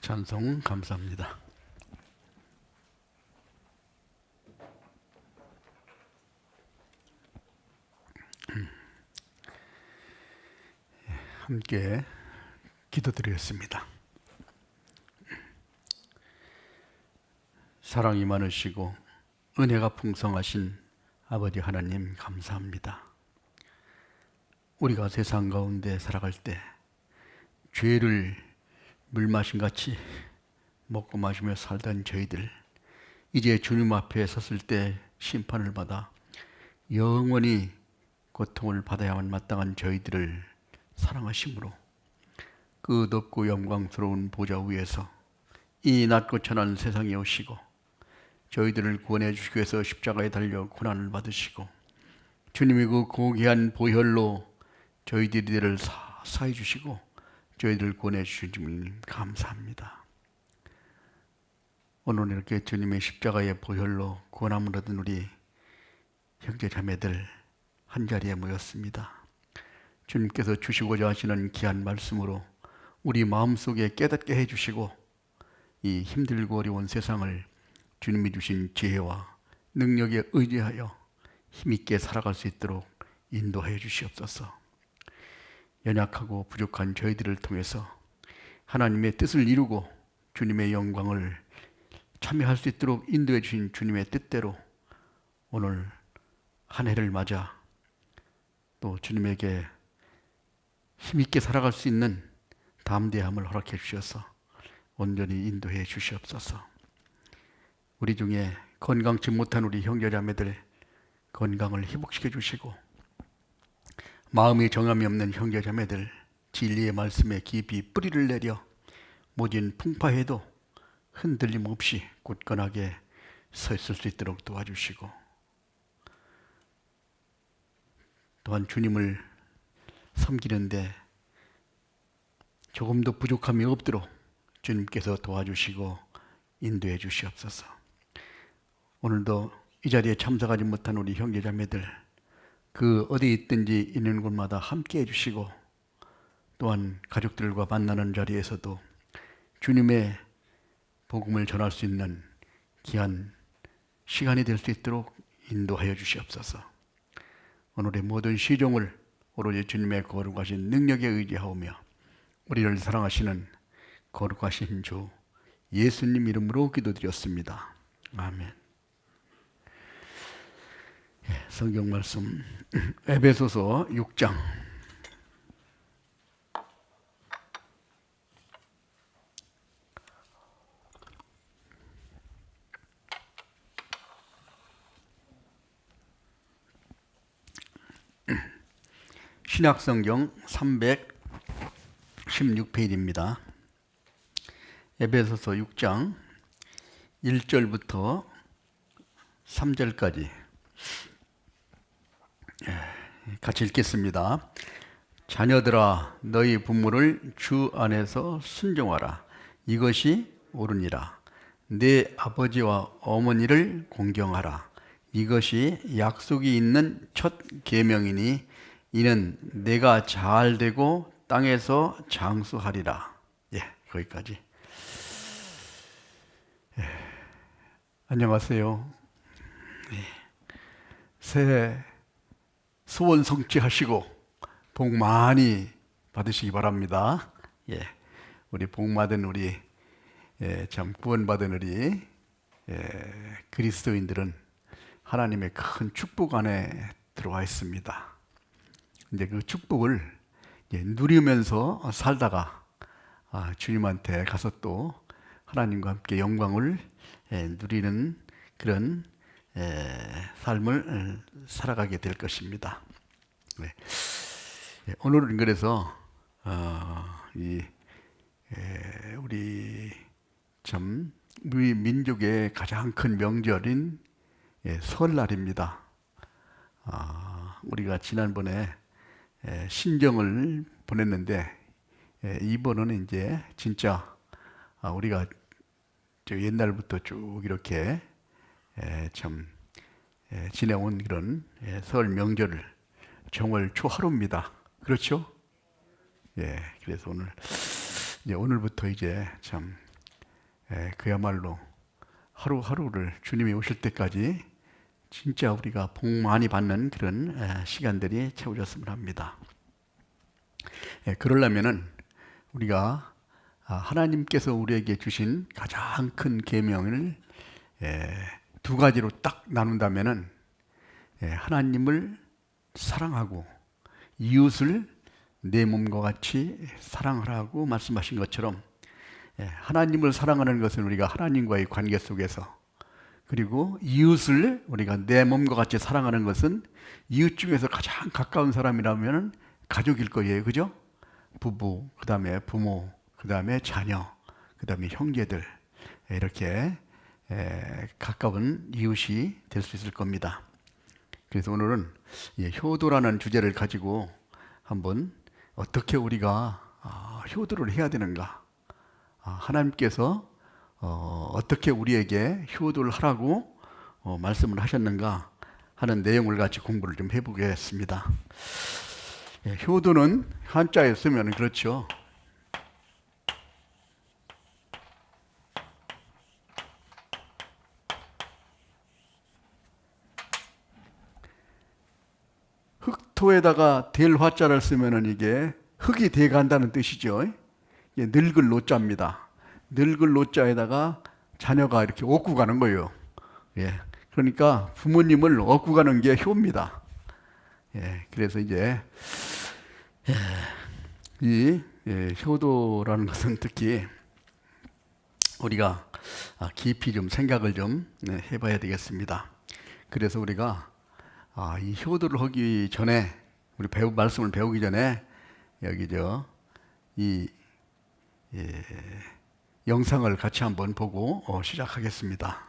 찬송 감사합니다. 함께 기도드리겠습니다. 사랑이 많으시고 은혜가 풍성하신 아버지 하나님 감사합니다. 우리가 세상 가운데 살아갈 때 죄를 물마신같이 먹고 마시며 살던 저희들, 이제 주님 앞에 섰을 때 심판을 받아 영원히 고통을 받아야만 마땅한 저희들을 사랑하심으로 그 높고 영광스러운 보좌 위에서 이 낮고 천한 세상에 오시고 저희들을 구원해 주시기 위해서 십자가에 달려 고난을 받으시고 주님의 그 고귀한 보혈로 저희들을 사해 주시고 저희들을 구원해 주신 주님 감사합니다. 오늘 이렇게 주님의 십자가의 보혈로 구원함을 얻은 우리 형제 자매들 한자리에 모였습니다. 주님께서 주시고자 하시는 귀한 말씀으로 우리 마음속에 깨닫게 해주시고 이 힘들고 어려운 세상을 주님이 주신 지혜와 능력에 의지하여 힘있게 살아갈 수 있도록 인도하여 주시옵소서. 연약하고 부족한 저희들을 통해서 하나님의 뜻을 이루고 주님의 영광을 참여할 수 있도록 인도해 주신 주님의 뜻대로 오늘 한 해를 맞아 또 주님에게 힘있게 살아갈 수 있는 담대함을 허락해 주셔서 온전히 인도해 주시옵소서. 우리 중에 건강치 못한 우리 형제자매들 건강을 회복시켜 주시고 마음이 정함이 없는 형제자매들 진리의 말씀에 깊이 뿌리를 내려 모진 풍파에도 흔들림 없이 굳건하게 서 있을 수 있도록 도와주시고 또한 주님을 섬기는데 조금도 부족함이 없도록 주님께서 도와주시고 인도해 주시옵소서. 오늘도 이 자리에 참석하지 못한 우리 형제자매들 그 어디 있든지 있는 곳마다 함께 해주시고 또한 가족들과 만나는 자리에서도 주님의 복음을 전할 수 있는 귀한 시간이 될 수 있도록 인도하여 주시옵소서. 오늘의 모든 시종을 오로지 주님의 거룩하신 능력에 의지하오며 우리를 사랑하시는 거룩하신 주 예수님 이름으로 기도드렸습니다. 아멘. 성경 말씀 에베소서 6장 신약성경 316페이지입니다. 에베소서 6장 1절부터 3절까지 같이 읽겠습니다. 자녀들아 너희 부모를 주 안에서 순종하라. 이것이 옳으니라. 내 아버지와 어머니를 공경하라. 이것이 약속이 있는 첫 계명이니 이는 내가 잘 되고 땅에서 장수하리라. 거기까지. 안녕하세요. 새해 소원 성취하시고 복 많이 받으시기 바랍니다. 우리 복 받은 우리 참 구원받은 우리 그리스도인들은 하나님의 큰 축복 안에 들어와 있습니다. 이제 그 축복을 누리면서 살다가 주님한테 가서 또 하나님과 함께 영광을 누리는 그런 삶을 살아가게 될 것입니다. 오늘은 그래서 우리 참 우리 민족의 가장 큰 명절인 설날입니다. 우리가 지난번에 신정을 보냈는데 이번은 이제 진짜 우리가 옛날부터 쭉 이렇게 참 지내온 그런 설 명절을 정월 초하루입니다. 그렇죠? 그래서 오늘부터 이제 참 그야말로 하루하루를 주님이 오실 때까지 진짜 우리가 복 많이 받는 그런 시간들이 채워졌으면 합니다. 그러려면은 우리가 하나님께서 우리에게 주신 가장 큰 계명을 두 가지로 딱 나눈다면은 하나님을 사랑하고 이웃을 내 몸과 같이 사랑하라고 말씀하신 것처럼 하나님을 사랑하는 것은 우리가 하나님과의 관계 속에서, 그리고 이웃을 우리가 내 몸과 같이 사랑하는 것은 이웃 중에서 가장 가까운 사람이라면 가족일 거예요. 그죠? 부부, 그 다음에 부모, 그 다음에 자녀, 그 다음에 형제들, 이렇게 가까운 이웃이 될 수 있을 겁니다. 그래서 오늘은 효도라는 주제를 가지고 한번 어떻게 우리가 효도를 해야 되는가, 하나님께서 어떻게 우리에게 효도를 하라고 말씀을 하셨는가 하는 내용을 같이 공부를 좀 해보겠습니다. 효도는 한자에 쓰면 그렇죠. 흑토에다가 될 화자를 쓰면은 이게 흙이 돼 간다는 뜻이죠. 이게 늙을 노자입니다. 늙을 노자에다가 자녀가 이렇게 얻고 가는 거예요. 그러니까 부모님을 얻고 가는 게 효입니다. 그래서 이제 이 효도라는 것은 특히 우리가 깊이 좀 생각을 좀 해봐야 되겠습니다. 그래서 우리가 이 효도를 하기 전에, 우리 말씀을 배우기 전에 여기 이 영상을 같이 한번 보고 시작하겠습니다.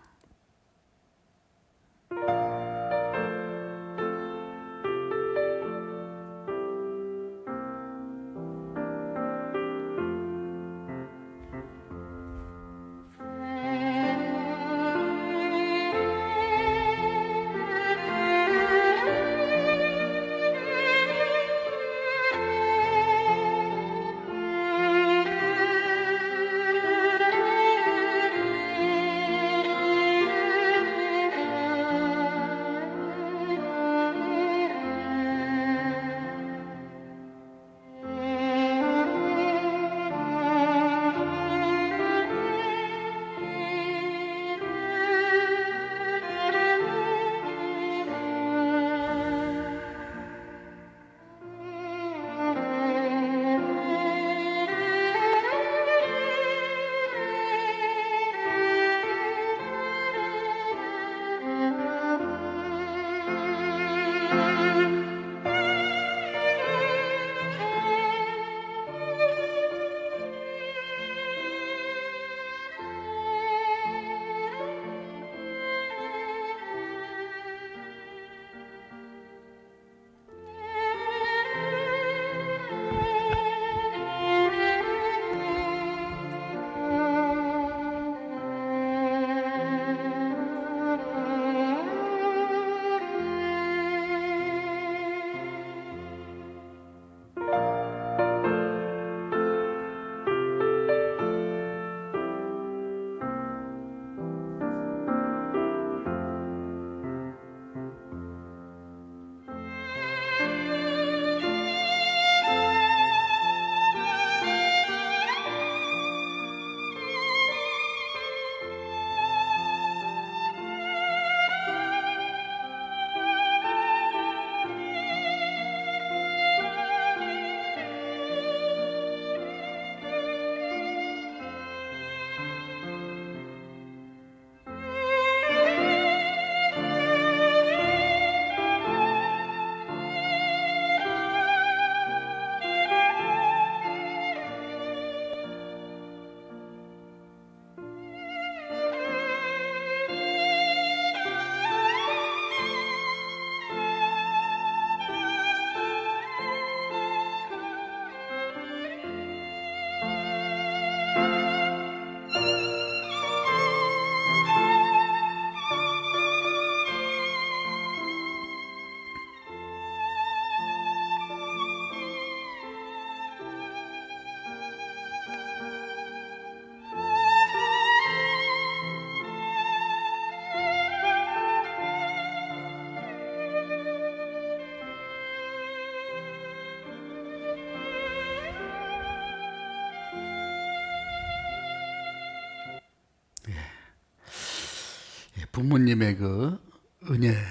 부모님의 그 은혜는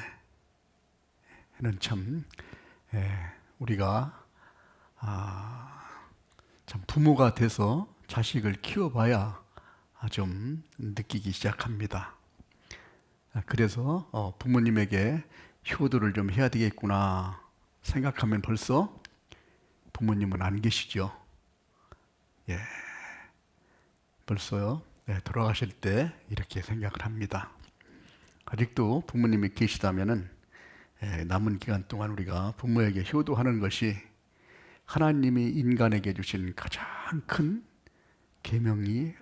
참 우리가 참 부모가 돼서 자식을 키워봐야 좀 느끼기 시작합니다. 그래서 부모님에게 효도를 좀 해야 되겠구나 생각하면 벌써 부모님은 안 계시죠. 예, 벌써요. 돌아가실 때 이렇게 생각을 합니다. 아직도 부모님이 계시다면은 남은 기간 동안 우리가 부모에게 효도하는 것이 하나님이 인간에게 주신 가장 큰 계명이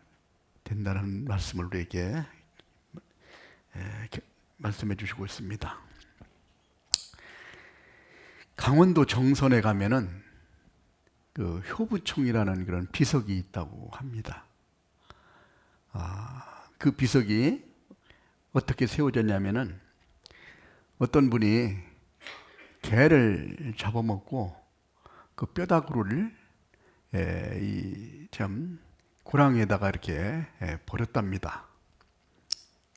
된다는 말씀을 우리에게 말씀해 주시고 있습니다. 강원도 정선에 가면은 그 효부총이라는 그런 비석이 있다고 합니다. 그 비석이 어떻게 세워졌냐면은 어떤 분이 개를 잡아먹고 그 뼈다구를 참 고랑에다가 이렇게 버렸답니다.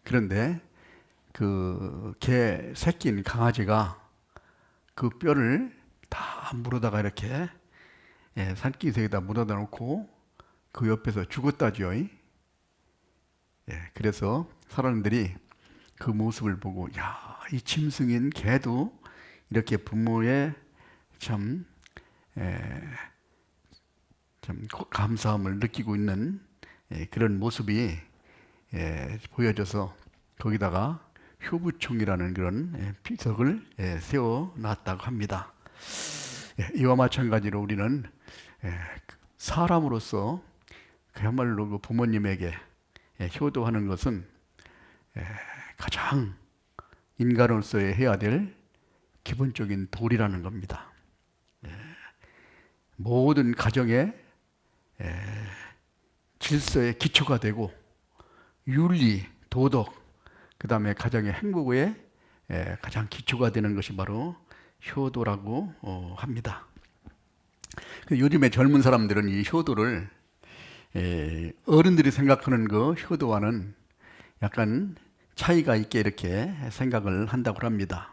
그런데 그 개 새끼인 강아지가 그 뼈를 다 물어다가 이렇게 산기슭에다 묻어다 놓고 그 옆에서 죽었다죠. 그래서 사람들이 그 모습을 보고 야, 이 짐승인 개도 이렇게 부모의 참 감사함을 느끼고 있는 그런 모습이 보여져서 거기다가 효부총이라는 그런 비석을 세워 놨다고 합니다. 이와 마찬가지로 우리는 사람으로서 그야말로 그 부모님에게 효도하는 것은 가장 인간으로서 해야 될 기본적인 도리라는 겁니다. 모든 가정의 질서의 기초가 되고 윤리, 도덕, 그 다음에 가정의 행복의 가장 기초가 되는 것이 바로 효도라고 합니다. 요즘에 젊은 사람들은 이 효도를 어른들이 생각하는 그 효도와는 약간 차이가 있게 이렇게 생각을 한다고 합니다.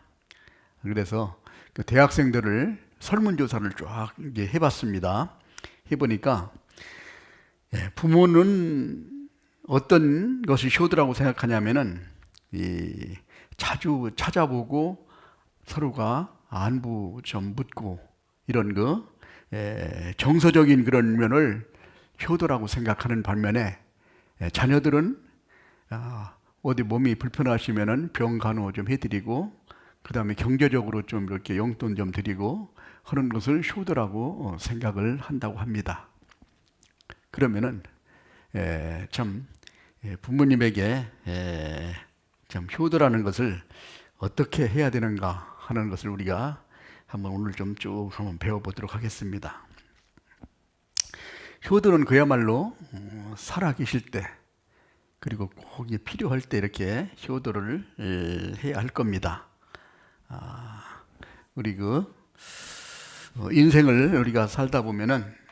그래서 그 대학생들을 설문조사를 쫙 이제 해봤습니다. 해보니까 부모는 어떤 것이 효도라고 생각하냐면은 자주 찾아보고 서로가 안부 좀 묻고 이런 거 정서적인 그런 면을 효도라고 생각하는 반면에 자녀들은 어디 몸이 불편하시면은 병 간호 좀 해드리고 그 다음에 경제적으로 좀 이렇게 용돈 좀 드리고 하는 것을 효도라고 생각을 한다고 합니다. 그러면은 참 부모님에게 참 효도라는 것을 어떻게 해야 되는가 하는 것을 우리가 한번 오늘 좀 쭉 한번 배워보도록 하겠습니다. 효도는 그야말로 살아계실 때 그리고 꼭 필요할 때 이렇게 효도를 해야 할 겁니다. 우리 그 인생을 우리가 살다 보면은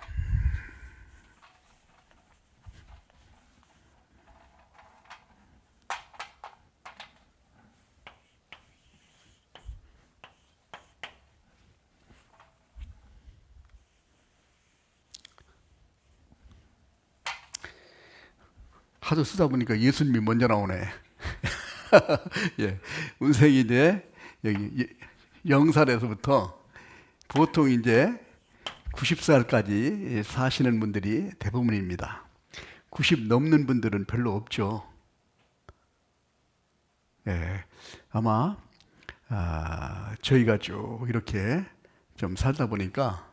하도 쓰다 보니까 예수님이 먼저 나오네. 예, 운생이 이제 여기 0살에서부터 보통 이제 90살까지 사시는 분들이 대부분입니다. 90 넘는 분들은 별로 없죠. 예, 아마 저희가 쭉 이렇게 좀 살다 보니까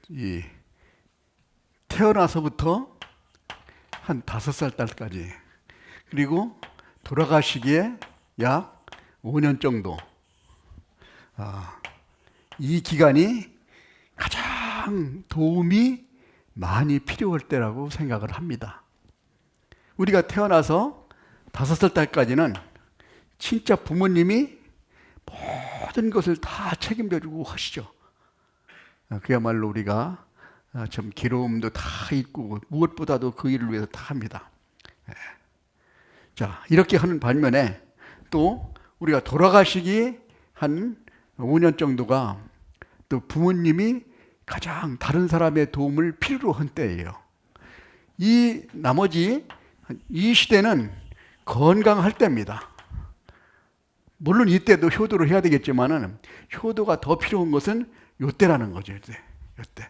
이 태어나서부터 한 5살 때까지 그리고 돌아가시기에 약 5년 정도 이 기간이 가장 도움이 많이 필요할 때라고 생각을 합니다. 우리가 태어나서 5살 때까지는 진짜 부모님이 모든 것을 다 책임져 주고 하시죠. 그야말로 우리가 참 괴로움도 다 있고 무엇보다도 그 일을 위해서 다 합니다. 자, 이렇게 하는 반면에 또 우리가 돌아가시기 한 5년 정도가 또 부모님이 가장 다른 사람의 도움을 필요로 한 때예요. 이 나머지 이 시대는 건강할 때입니다. 물론 이때도 효도를 해야 되겠지만은 효도가 더 필요한 것은 요때라는 거죠. 요때.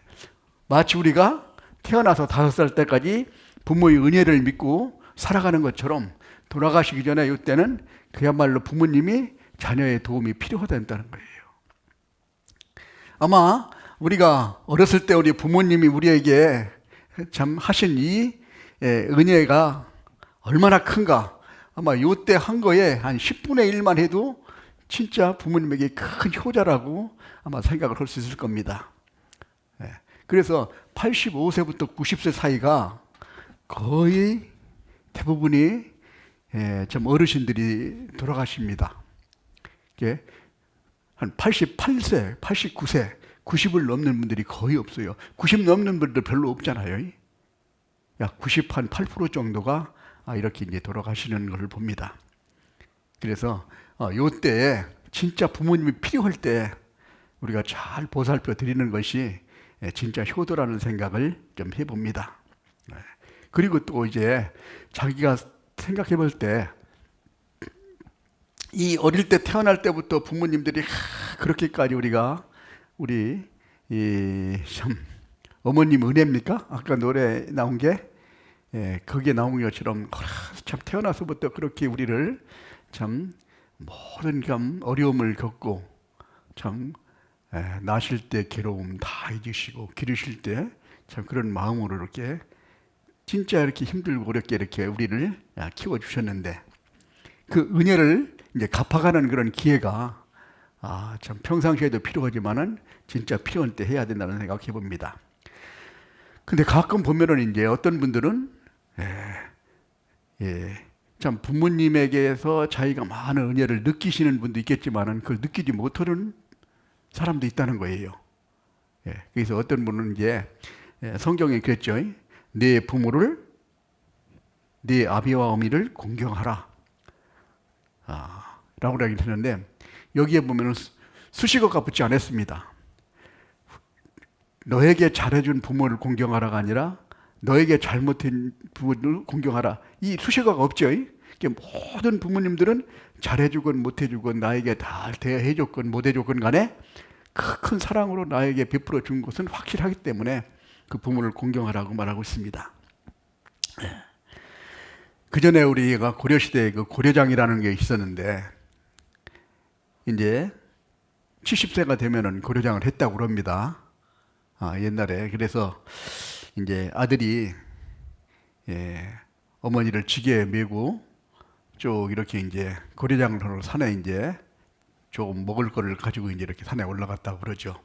마치 우리가 태어나서 5살 때까지 부모의 은혜를 믿고 살아가는 것처럼 돌아가시기 전에 이때는 그야말로 부모님이 자녀의 도움이 필요하다는 거예요. 아마 우리가 어렸을 때 우리 부모님이 우리에게 참 하신 이 은혜가 얼마나 큰가. 아마 이때 한 거에 한 10분의 1만 해도 진짜 부모님에게 큰 효자라고 아마 생각을 할 수 있을 겁니다. 그래서 85세부터 90세 사이가 거의 대부분이 좀 어르신들이 돌아가십니다. 한 88세, 89세, 90을 넘는 분들이 거의 없어요. 90 넘는 분들 별로 없잖아요. 약 98% 정도가 이렇게 이제 돌아가시는 것을 봅니다. 그래서 요때에 진짜 부모님이 필요할 때 우리가 잘 보살펴 드리는 것이 진짜 효도라는 생각을 좀 해봅니다. 그리고 또 이제 자기가 생각해 볼 때 이 어릴 때 태어날 때부터 부모님들이 그렇게까지 우리 참 어머님 은혜입니까? 아까 노래 나온 게 거기에 나온 것처럼 참 태어나서부터 그렇게 우리를 참 모든 어려움을 겪고 참 나실 때 괴로움 다 잊으시고 기르실 때 참 그런 마음으로 이렇게 진짜 이렇게 힘들고 어렵게 이렇게 우리를 키워 주셨는데 그 은혜를 이제 갚아가는 그런 기회가 참 평상시에도 필요하지만은 진짜 필요한 때 해야 된다는 생각해 봅니다. 근데 가끔 보면은 이제 어떤 분들은 참 부모님에게서 자기가 많은 은혜를 느끼시는 분도 있겠지만은 그걸 느끼지 못하는 사람도 있다는 거예요. 그래서 어떤 분은 이제 성경에 그랬죠. 네 부모를 네 아비와 어미를 공경하라. 라고 했는데 여기에 보면은 수식어가 붙지 않았습니다. 너에게 잘해준 부모를 공경하라가 아니라 너에게 잘못한 부모를 공경하라. 이 수식어가 없죠. 모든 부모님들은 잘해주건 못해주건 나에게 다 대해줬건 못해줬건 간에 큰 사랑으로 나에게 베풀어 준 것은 확실하기 때문에 그 부모를 공경하라고 말하고 있습니다. 그 전에 우리가 고려시대에 그 고려장이라는 게 있었는데 이제 70세가 되면은 고려장을 했다고 그럽니다. 옛날에. 그래서 이제 아들이 어머니를 지게에 메고 쭉 이렇게 이제 고려장을 하러 산에 이제 조금 먹을 거를 가지고 이제 이렇게 산에 올라갔다고 그러죠.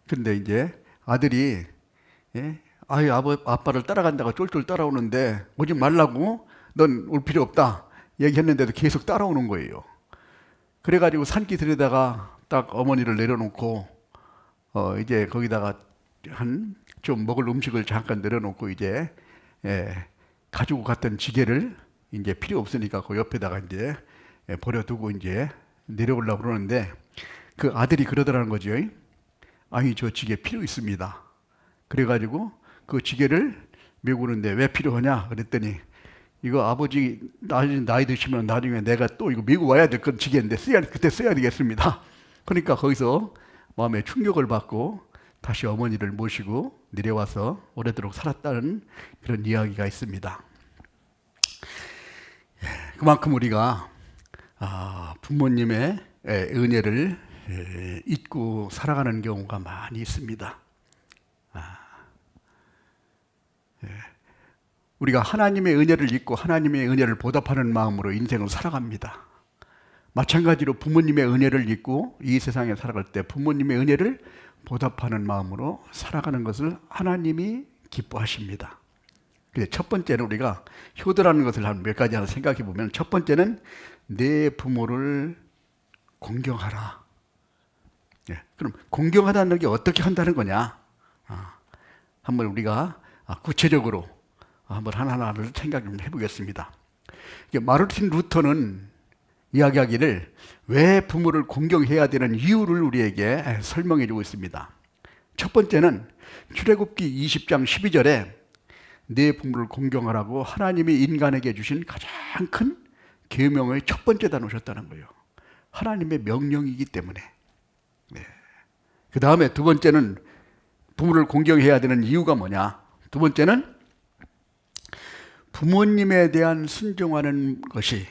근데 이제 아들이 아빠를 따라간다가 쫄쫄 따라오는데 오지 말라고 넌 올 필요 없다 얘기했는데도 계속 따라오는 거예요. 그래가지고 산기 들여다가 딱 어머니를 내려놓고 이제 거기다가 한 좀 먹을 음식을 잠깐 내려놓고 이제 가지고 갔던 지게를 이제 필요 없으니까 그 옆에다가 이제 버려두고 이제 내려오려고 그러는데 그 아들이 그러더라는 거죠. 아니 저 지게 필요 있습니다. 그래가지고 그 지게를 메고 오는데 왜 필요하냐 그랬더니 이거 아버지 나이 드시면 나중에 내가 또 이거 메고 와야 될 건 지게인데 그때 써야 되겠습니다. 그러니까 거기서 마음에 충격을 받고 다시 어머니를 모시고 내려와서 오래도록 살았다는 그런 이야기가 있습니다. 그만큼 우리가 부모님의 은혜를 잊고 살아가는 경우가 많이 있습니다. 우리가 하나님의 은혜를 잊고 하나님의 은혜를 보답하는 마음으로 인생을 살아갑니다. 마찬가지로 부모님의 은혜를 잊고 이 세상에 살아갈 때 부모님의 은혜를 보답하는 마음으로 살아가는 것을 하나님이 기뻐하십니다. 그래서 첫 번째는 우리가 효도라는 것을 한 몇 가지 하나 생각해 보면 첫 번째는 내 부모를 공경하라. 그럼 공경하다는 게 어떻게 한다는 거냐? 한번 우리가 구체적으로 한번 하나하나를 생각 좀 해보겠습니다. 마르틴 루터는 이야기하기를 왜 부모를 공경해야 되는 이유를 우리에게 설명해 주고 있습니다. 첫 번째는 출애굽기 20장 12절에 내 부모를 공경하라고 하나님이 인간에게 주신 가장 큰 계명의 첫 번째다 놓으셨다는 거예요. 하나님의 명령이기 때문에. 네. 그 다음에 두 번째는 부모를 공경해야 되는 이유가 뭐냐? 두 번째는 부모님에 대한 순종하는 것이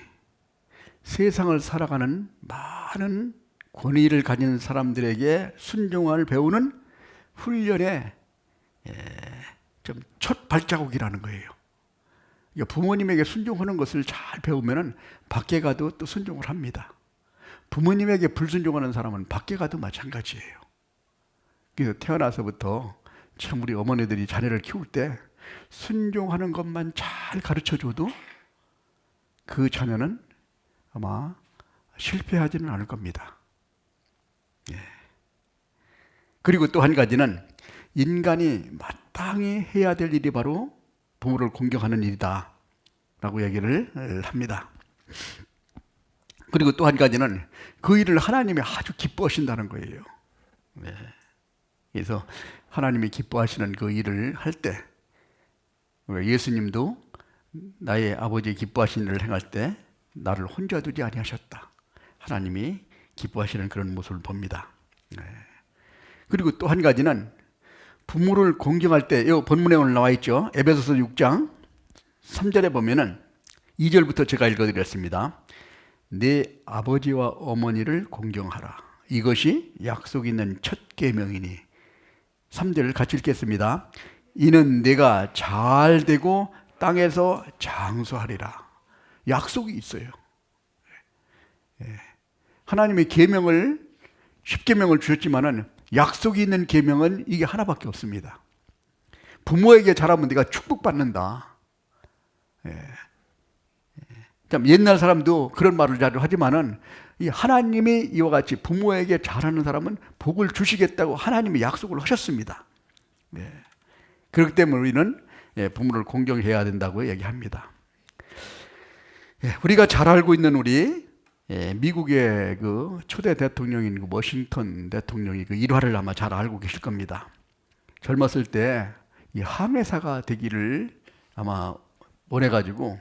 세상을 살아가는 많은 권위를 가진 사람들에게 순종을 배우는 훈련의 좀 첫 발자국이라는 거예요. 그러니까 부모님에게 순종하는 것을 잘 배우면 밖에 가도 또 순종을 합니다. 부모님에게 불순종하는 사람은 밖에 가도 마찬가지예요. 그래서 태어나서부터 참 우리 어머니들이 자녀를 키울 때 순종하는 것만 잘 가르쳐줘도 그 자녀는 아마 실패하지는 않을 겁니다. 예. 그리고 또 한 가지는 인간이 마땅히 해야 될 일이 바로 부모를 공경하는 일이다 라고 얘기를 합니다. 그리고 또 한 가지는 그 일을 하나님이 아주 기뻐하신다는 거예요. 네. 그래서 하나님이 기뻐하시는 그 일을 할 때 예수님도 나의 아버지 기뻐하시는 일을 행할 때 나를 혼자 두지 아니하셨다. 하나님이 기뻐하시는 그런 모습을 봅니다. 네. 그리고 또 한 가지는 부모를 공경할 때, 이 본문에 오늘 나와 있죠. 에베소서 6장 3절에 보면은 2절부터 제가 읽어드렸습니다. 내 아버지와 어머니를 공경하라. 이것이 약속 있는 첫 계명이니. 3절을 같이 읽겠습니다. 이는 내가 잘 되고 땅에서 장수하리라. 약속이 있어요. 하나님의 계명을 10계명을 주셨지만은 약속이 있는 계명은 이게 하나밖에 없습니다. 부모에게 잘하면 내가 축복받는다. 참 옛날 사람도 그런 말을 자주 하지만은 이 하나님이 이와 같이 부모에게 잘하는 사람은 복을 주시겠다고 하나님이 약속을 하셨습니다. 그렇기 때문에 우리는 부모를 공경해야 된다고 얘기합니다. 우리가 잘 알고 있는 우리 미국의 그 초대 대통령인 그 워싱턴 대통령이 그 일화를 아마 잘 알고 계실 겁니다. 젊었을 때 이 항해사가 되기를 아마 원해가지고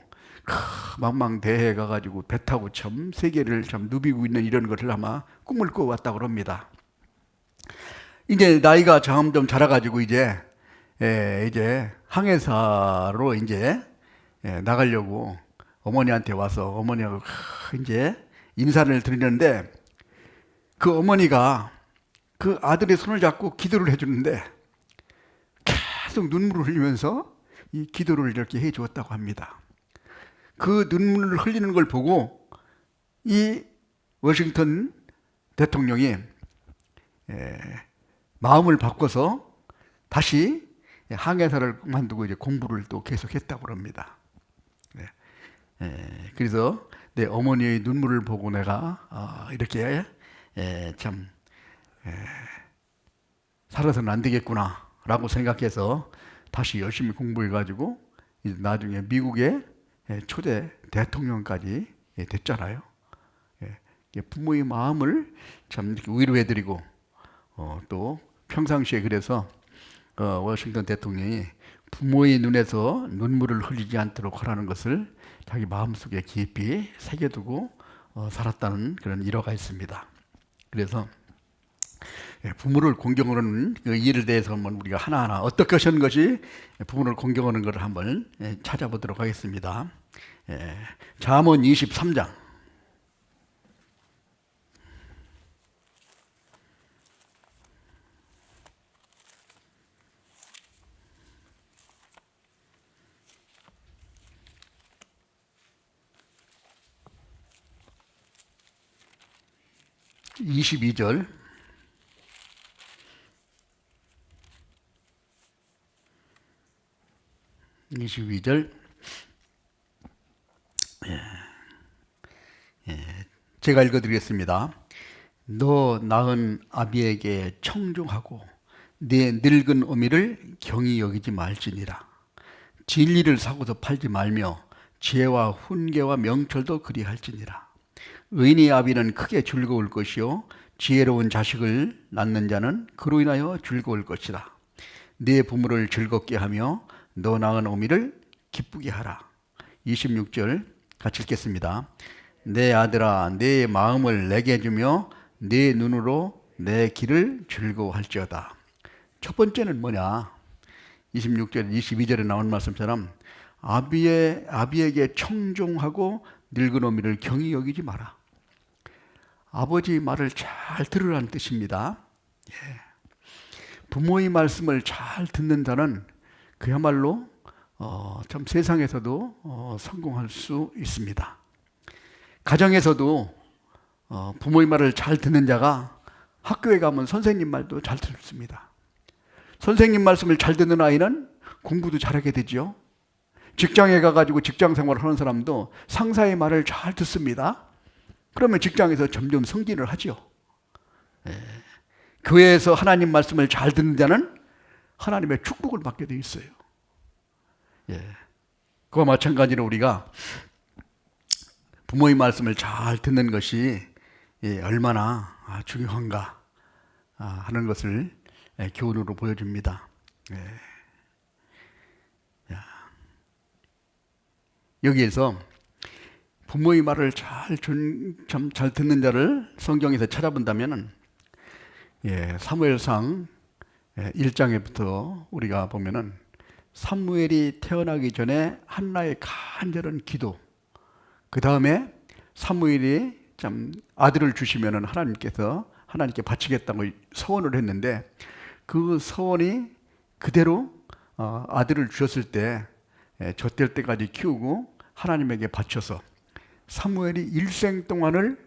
망망대해에 가가지고 배 타고 참 세계를 참 누비고 있는 이런 것을 아마 꿈을 꿔왔다고 합니다. 이제 나이가 점점 자라가지고 이제 항해사로 이제 나가려고 어머니한테 와서 어머니하고 이제 인사를 드리는데 그 어머니가 그 아들의 손을 잡고 기도를 해주는데 계속 눈물을 흘리면서 이 기도를 이렇게 해 주었다고 합니다. 그 눈물을 흘리는 걸 보고 이 워싱턴 대통령이 마음을 바꿔서 다시 항해사를 그만두고 이제 공부를 또 계속했다고 합니다. 그래서 내 어머니의 눈물을 보고 내가 이렇게 참 살아서는 안 되겠구나 라고 생각해서 다시 열심히 공부해가지고 나중에 미국의 초대 대통령까지 됐잖아요. 부모의 마음을 참 이렇게 위로해드리고 또 평상시에 그래서 워싱턴 대통령이 부모의 눈에서 눈물을 흘리지 않도록 하라는 것을 자기 마음속에 깊이 새겨두고 살았다는 그런 일화가 있습니다. 그래서 부모를 공경하는 그 일에 대해서 한번 우리가 하나하나 어떻게 하시는 것이 부모를 공경하는 것을 한번 찾아보도록 하겠습니다. 잠언 23장 22절 22절 제가 읽어드리겠습니다. 너 낳은 아비에게 청종하고 네 늙은 어미를 경히 여기지 말지니라. 진리를 사고서 팔지 말며 지혜와 훈계와 명철도 그리할지니라. 의인의 아비는 크게 즐거울 것이요 지혜로운 자식을 낳는 자는 그로 인하여 즐거울 것이라. 네 부모를 즐겁게 하며 너 낳은 어미를 기쁘게 하라. 26절 같이 읽겠습니다. 내 아들아 내 마음을 내게 주며 내 눈으로 내 길을 즐거워할지어다. 첫 번째는 뭐냐? 26절 22절에 나온 말씀처럼 아비에게 청종하고 늙은 어미를 경히 여기지 마라. 아버지 말을 잘 들으라는 뜻입니다. 예. 부모의 말씀을 잘 듣는 자는 그야말로 참 세상에서도 성공할 수 있습니다. 가정에서도 부모의 말을 잘 듣는 자가 학교에 가면 선생님 말도 잘 듣습니다. 선생님 말씀을 잘 듣는 아이는 공부도 잘하게 되죠. 직장에 가가지고 직장 생활을 하는 사람도 상사의 말을 잘 듣습니다. 그러면 직장에서 점점 승진을 하죠. 예. 교회에서 하나님 말씀을 잘 듣는 자는 하나님의 축복을 받게 돼 있어요. 예. 그와 마찬가지로 우리가 부모의 말씀을 잘 듣는 것이 얼마나 중요한가 하는 것을 교훈으로 보여줍니다. 여기에서 부모의 말을 잘 듣는 자를 성경에서 찾아본다면 사무엘상 1장에부터 우리가 보면은 사무엘이 태어나기 전에 한나의 간절한 기도, 그 다음에 사무엘이 아들을 주시면은 하나님께 바치겠다고 서원을 했는데 그 서원이 그대로 아들을 주셨을 때 젖될 때까지 키우고 하나님에게 바쳐서 사무엘이 일생 동안을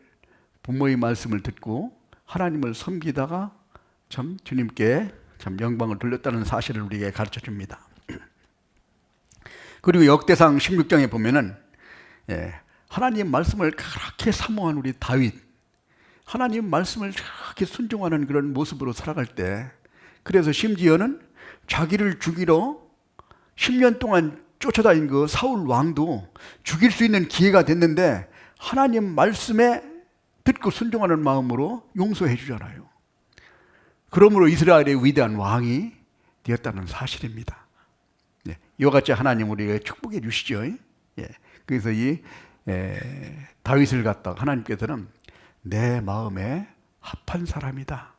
부모의 말씀을 듣고 하나님을 섬기다가 참 주님께 참 영광을 돌렸다는 사실을 우리에게 가르쳐 줍니다. 그리고 역대상 16장에 보면은 하나님 말씀을 그렇게 사모한 우리 다윗, 하나님 말씀을 그렇게 순종하는 그런 모습으로 살아갈 때, 그래서 심지어는 자기를 죽이러 10년 동안 쫓아다닌 그 사울 왕도 죽일 수 있는 기회가 됐는데 하나님 말씀에 듣고 순종하는 마음으로 용서해 주잖아요. 그러므로 이스라엘의 위대한 왕이 되었다는 사실입니다. 이와 같이 하나님 우리에게 축복해 주시죠. 그래서 이 다윗을 갖다가 하나님께서는 내 마음에 합한 사람이다,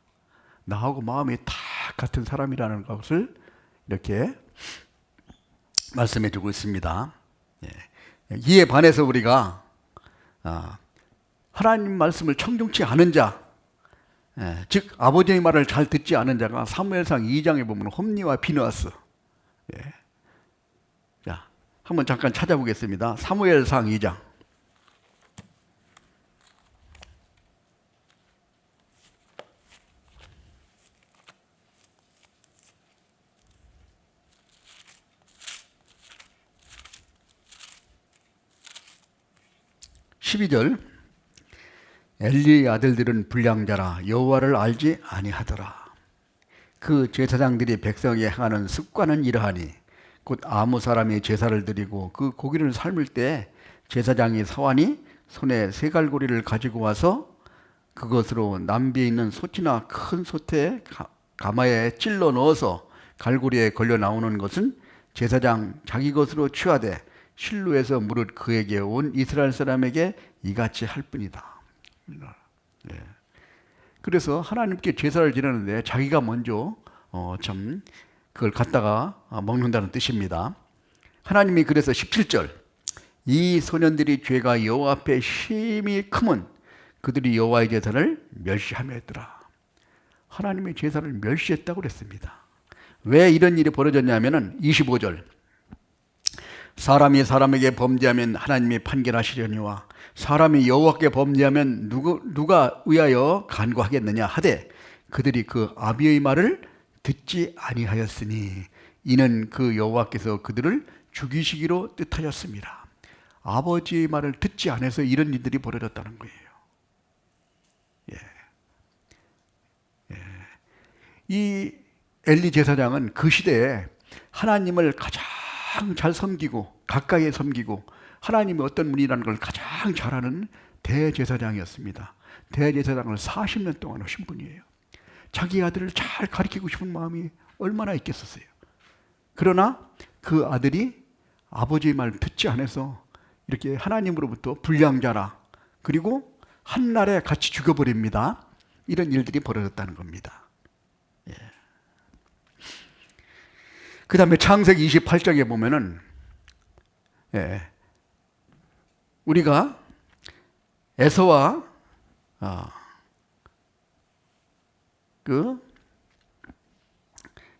나하고 마음이 다 같은 사람이라는 것을 이렇게 말씀해 주고 있습니다. 이에 반해서 우리가 하나님 말씀을 청종치 않은 자, 즉 아버지의 말을 잘 듣지 않은 자가 사무엘상 2장에 보면 홈니와 비느하스. 자, 한번 잠깐 찾아보겠습니다. 사무엘상 2장. (12절) 엘리의 아들들은 불량자라 여호와를 알지 아니하더라. 그 제사장들이 백성에게 행하는 습관은 이러하니 곧 아무 사람이 제사를 드리고 그 고기를 삶을 때 제사장이 사환이 손에 세갈고리를 가지고 와서 그것으로 남비에 있는 솥이나 큰 솥에 가마에 찔러 넣어서 갈고리에 걸려 나오는 것은 제사장 자기 것으로 취하되 실로에서 무릇 그에게 온 이스라엘 사람에게 이같이 할 뿐이다. 그래서 하나님께 제사를 지내는데 자기가 먼저 그걸 갖다가 먹는다는 뜻입니다. 하나님이 그래서 17절 이 소년들이 죄가 여호와 앞에 심히 크면 그들이 여호와의 제사를 멸시하며 했더라. 하나님의 제사를 멸시했다고 그랬습니다. 왜 이런 일이 벌어졌냐면은 25절 사람이 사람에게 범죄하면 하나님이 판결하시려니와 사람이 여호와께 범죄하면 누가 의하여 간구하겠느냐 하되 그들이 그 아비의 말을 듣지 아니하였으니 이는 그 여호와께서 그들을 죽이시기로 뜻하였습니다. 아버지의 말을 듣지 않아서 이런 일들이 벌어졌다는 거예요. 이 엘리 제사장은 그 시대에 하나님을 가장 잘 섬기고 가까이 섬기고 하나님이 어떤 분이라는 걸 가장 잘 아는 대제사장이었습니다. 대제사장을 40년 동안 하신 분이에요. 자기 아들을 잘 가르치고 싶은 마음이 얼마나 있겠었어요. 그러나 그 아들이 아버지의 말 듣지 않아서 이렇게 하나님으로부터 불량자라, 그리고 한날에 같이 죽여버립니다. 이런 일들이 벌어졌다는 겁니다. 예. 그 다음에 창세기 28장에 보면은, 우리가 에서와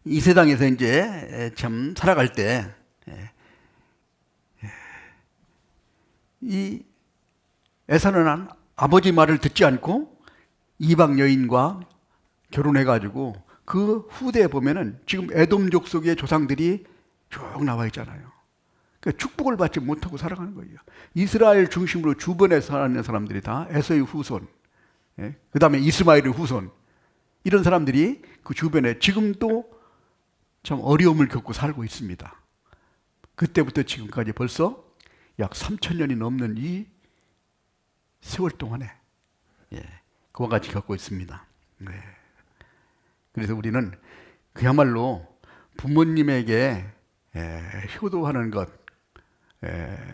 이 세상에서 이제 참 살아갈 때, 이 에서는 아버지 말을 듣지 않고 이방 여인과 결혼해가지고 그 후대에 보면은 지금 에돔족 속의 조상들이 쭉 나와 있잖아요. 그러니까 축복을 받지 못하고 살아가는 거예요. 이스라엘 중심으로 주변에 사는 사람들이 다 에서의 후손, 그 다음에 이스마엘의 후손, 이런 사람들이 그 주변에 지금도 참 어려움을 겪고 살고 있습니다. 그때부터 지금까지 벌써 약 3,000년이 넘는 이 세월 동안에 그와 같이 겪고 있습니다. 그래서 우리는 그야말로 부모님에게 효도하는 것,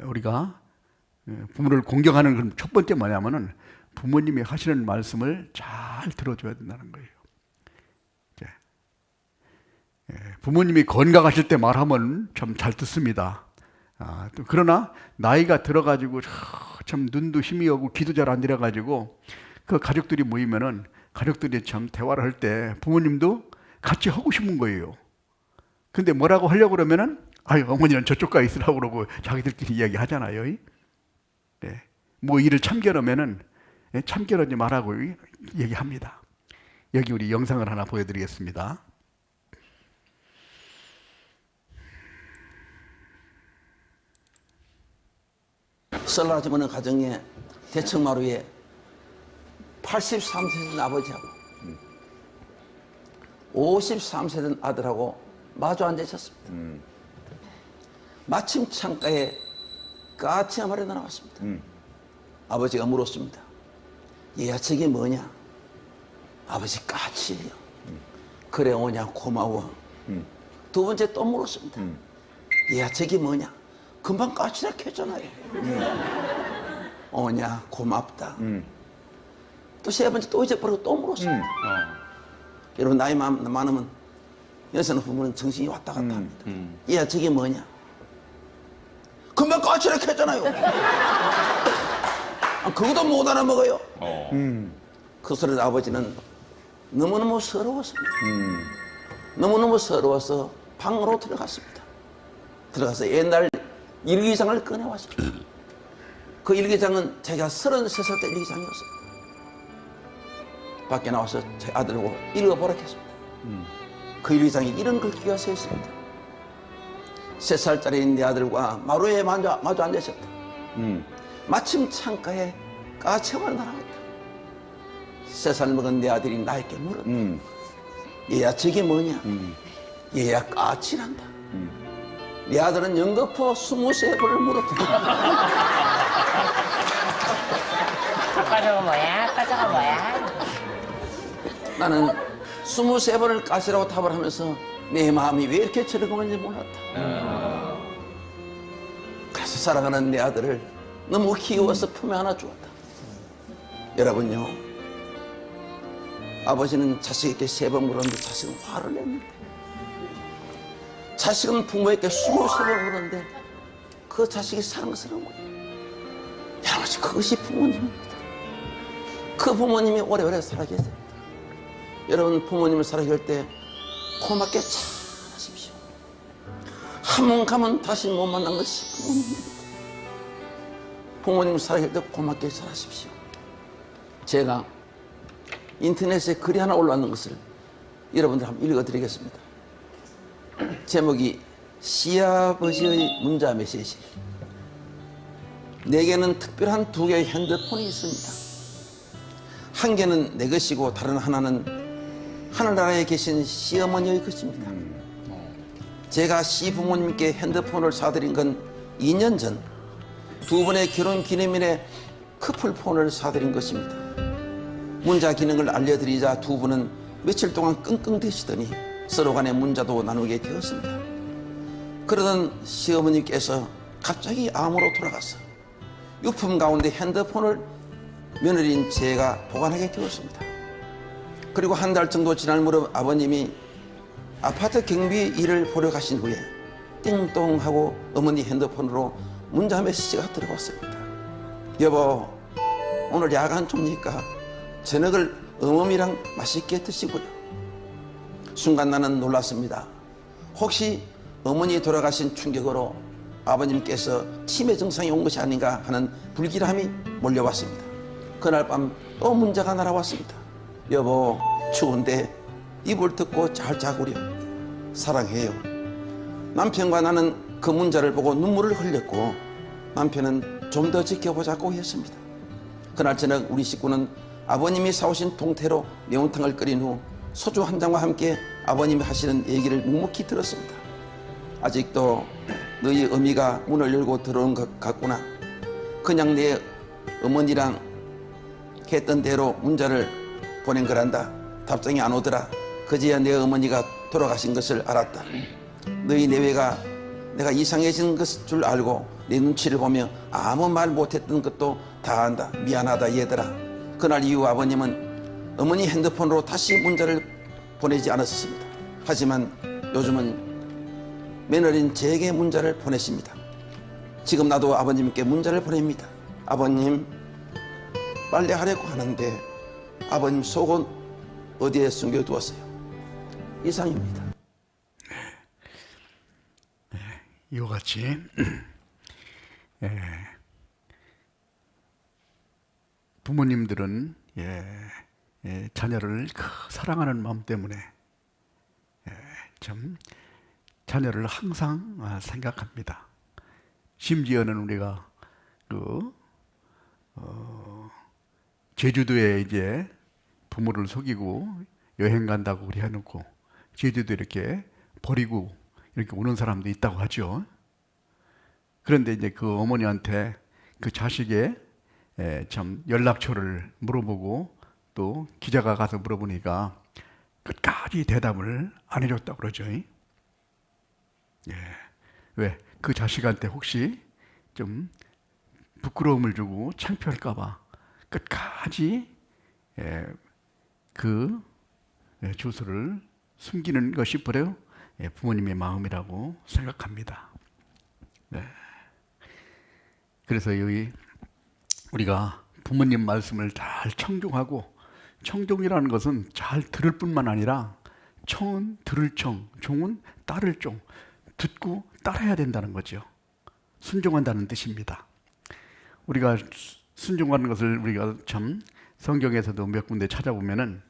우리가 부모를 공경하는 건 첫 번째 뭐냐면은 부모님이 하시는 말씀을 잘 들어줘야 된다는 거예요. 부모님이 건강하실 때 말하면 참 잘 듣습니다. 그러나 나이가 들어가지고 참 눈도 힘이 오고 귀도 잘 안 들어가지고 그 가족들이 모이면은 가족들이 참 대화를 할 때 부모님도 같이 하고 싶은 거예요. 근데 뭐라고 하려고 그러면은 아유, 어머니는 저쪽 가 있으라고 그러고 자기들끼리 이야기 하잖아요. 뭐 일을 참견하면은 참견하지 말라고 얘기합니다. 여기 우리 영상을 하나 보여드리겠습니다. 설라지모는 가정에 대청마루에 83세 된 아버지하고 53세 된 아들하고 마주 앉아 있었습니다. 마침 창가에 까치 한 마리 나왔습니다. 아버지가 물었습니다. 얘야 저게 뭐냐? 아버지 까치예요. 그래 오냐 고마워. 두 번째 또 물었습니다. 얘야 저게 뭐냐? 금방 까치라 했잖아요. 오냐 고맙다. 또 세 번째 또 잊어버리고 또 물었습니다. 여러분 나이 많으면 여기서는 부모는 정신이 왔다 갔다 합니다. 얘야 저게 뭐냐? 금방 까치라 했잖아요. 그것도 못 알아먹어요. 그 소리를 아버지는 너무너무 서러웠습니다. 너무너무 서러워서 방으로 들어갔습니다. 들어가서 옛날 일기장을 꺼내왔습니다. 그 일기장은 제가 33살 때 일기장이었습니다. 밖에 나와서 제 아들하고 읽어보라 했습니다. 그 일기장에 이런 글귀가 써 있습니다. 3살짜리 내 아들과 마루에 마주 앉으셨다. 마침 창가에 까치가 날아왔다. 3살 먹은 내 아들이 나에게 물었다. 얘야 저게 뭐냐? 얘야 까치란다. 내 아들은 연거푸 23번을 물었다. 까저가 뭐야? 까저가 뭐야? 나는 23번을 까치라고 답을 하면서 내 마음이 왜 이렇게 즐거운지 몰랐다. 그래서 사랑하는 내 아들을 너무 키워서 품에 안아 주었다. 여러분요, 아버지는 자식에게 3번 물었는데 자식은 화를 냈는데, 자식은 부모에게 23번 물었는데 그 자식이 사랑스러운 거예요. 여러분, 그것이 부모님입니다. 그 부모님이 오래오래 살아계세요. 여러분, 부모님을 살아계실 때 고맙게 잘하십시오. 한 번 가면 다시 못 만난 것이 부모님입니다. 부모님을 살아계실 때 고맙게 잘하십시오. 제가 인터넷에 글이 하나 올라왔는 것을 여러분들 한번 읽어드리겠습니다. 제목이 시아버지의 문자 메시지. 내게는 특별한 2개의 핸드폰이 있습니다. 한 개는 내 것이고 다른 하나는 하늘나라에 계신 시어머니의 것입니다. 제가 시부모님께 핸드폰을 사드린 건 2년 전 두 분의 결혼 기념일에 커플폰을 사드린 것입니다. 문자 기능을 알려드리자 두 분은 며칠 동안 끙끙대시더니 서로 간에 문자도 나누게 되었습니다. 그러던 시어머니께서 갑자기 암으로 돌아가서 유품 가운데 핸드폰을 며느리인 제가 보관하게 되었습니다. 그리고 한 달 정도 지난 무렵 아버님이 아파트 경비 일을 보러 가신 후에 띵동 하고 어머니 핸드폰으로 문자 메시지가 들어왔습니다. 여보, 오늘 야간 줍니까? 저녁을 어머니랑 맛있게 드시고요. 순간 나는 놀랐습니다. 혹시 어머니 돌아가신 충격으로 아버님께서 치매 증상이 온 것이 아닌가 하는 불길함이 몰려왔습니다. 그날 밤 또 문자가 날아왔습니다. 여보, 추운데 이불 덮고 잘 자구려. 사랑해요. 남편과 나는 그 문자를 보고 눈물을 흘렸고 남편은 좀 더 지켜보자고 했습니다. 그날 저녁 우리 식구는 아버님이 사오신 동태로 매운탕을 끓인 후 소주 한 잔과 함께 아버님이 하시는 얘기를 묵묵히 들었습니다. 아직도 너희 어미가 문을 열고 들어온 것 같구나. 그냥 내 어머니랑 했던 대로 문자를 보낸 거란다. 답장이 안 오더라. 그제야 내 어머니가 돌아가신 것을 알았다. 너희 내외가 내가 이상해진 것인 줄 알고 내 눈치를 보며 아무 말 못했던 것도 다 안다. 미안하다 얘들아. 그날 이후 아버님은 어머니 핸드폰으로 다시 문자를 보내지 않았습니다. 하지만 요즘은 며느리인 제게 문자를 보내십니다. 지금 나도 아버님께 문자를 보냅니다. 아버님, 빨래하려고 하는데 아버님 속은 어디에 숨겨두었어요? 이상입니다. 이와 같이 부모님들은 자녀를 사랑하는 마음 때문에 참 자녀를 항상 생각합니다. 심지어는 우리가 제주도에 이제 부모를 속이고 여행 간다고 우리 해놓고 제주도 이렇게 버리고 이렇게 오는 사람도 있다고 하죠. 그런데 이제 그 어머니한테 그 자식의 참 연락처를 물어보고 또 기자가 가서 물어보니까 끝까지 대답을 안 해줬다고 그러죠. 왜? 그 자식한테 혹시 좀 부끄러움을 주고 창피할까봐 끝까지 그 주소를 숨기는 것이 바로 부모님의 마음이라고 생각합니다. 그래서 여기 우리가 부모님 말씀을 잘 청종하고, 청종이라는 것은 잘 들을 뿐만 아니라 청은 들을 청, 종은 따를 종, 듣고 따라야 된다는 거죠. 순종한다는 뜻입니다. 우리가 순종하는 것을 우리가 참 성경에서도 몇 군데 찾아보면은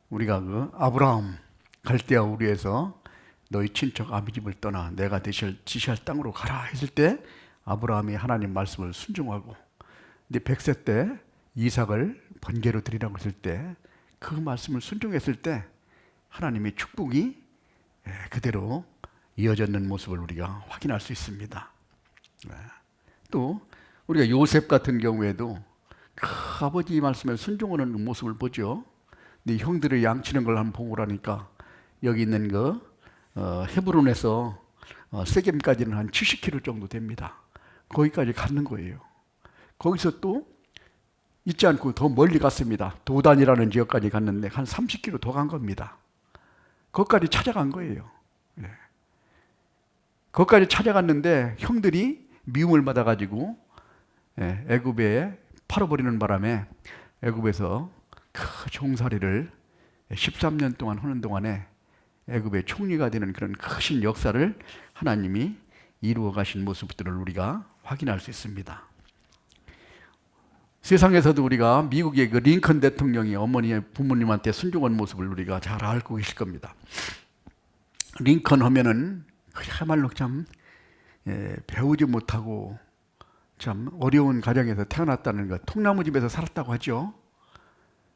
우리가 그 아브라함 갈대아 우르에서 너희 친척 아비 집을 떠나 내가 지시할 땅으로 가라 했을 때 아브라함이 하나님 말씀을 순종하고, 근데 100세 때 이삭을 번개로 드리라고 했을 때 그 말씀을 순종했을 때 하나님의 축복이 그대로 이어졌는 모습을 우리가 확인할 수 있습니다. 또 우리가 요셉 같은 경우에도 그 아버지 말씀에 순종하는 모습을 보죠. 근데 형들을 양치는 걸 한번 보고 그러니까 여기 있는 그 헤브론에서 세겜까지는 한 70km 정도 됩니다. 거기까지 가는 거예요. 거기서 또 잊지 않고 더 멀리 갔습니다. 도단이라는 지역까지 갔는데 한 30km 더 간 겁니다. 거기까지 찾아간 거예요. 거기까지 찾아갔는데 형들이 미움을 받아가지고 애굽에 팔아버리는 바람에 애굽에서 그 종살이를 13년 동안 하는 동안에 애굽의 총리가 되는 그런 크신 역사를 하나님이 이루어 가신 모습들을 우리가 확인할 수 있습니다. 세상에서도 우리가 미국의 그 링컨 대통령이 어머니의 부모님한테 순종한 모습을 우리가 잘 알고 계실 겁니다. 링컨 하면은 그야말로 참 배우지 못하고 참 어려운 가정에서 태어났다는 것, 통나무 집에서 살았다고 하죠.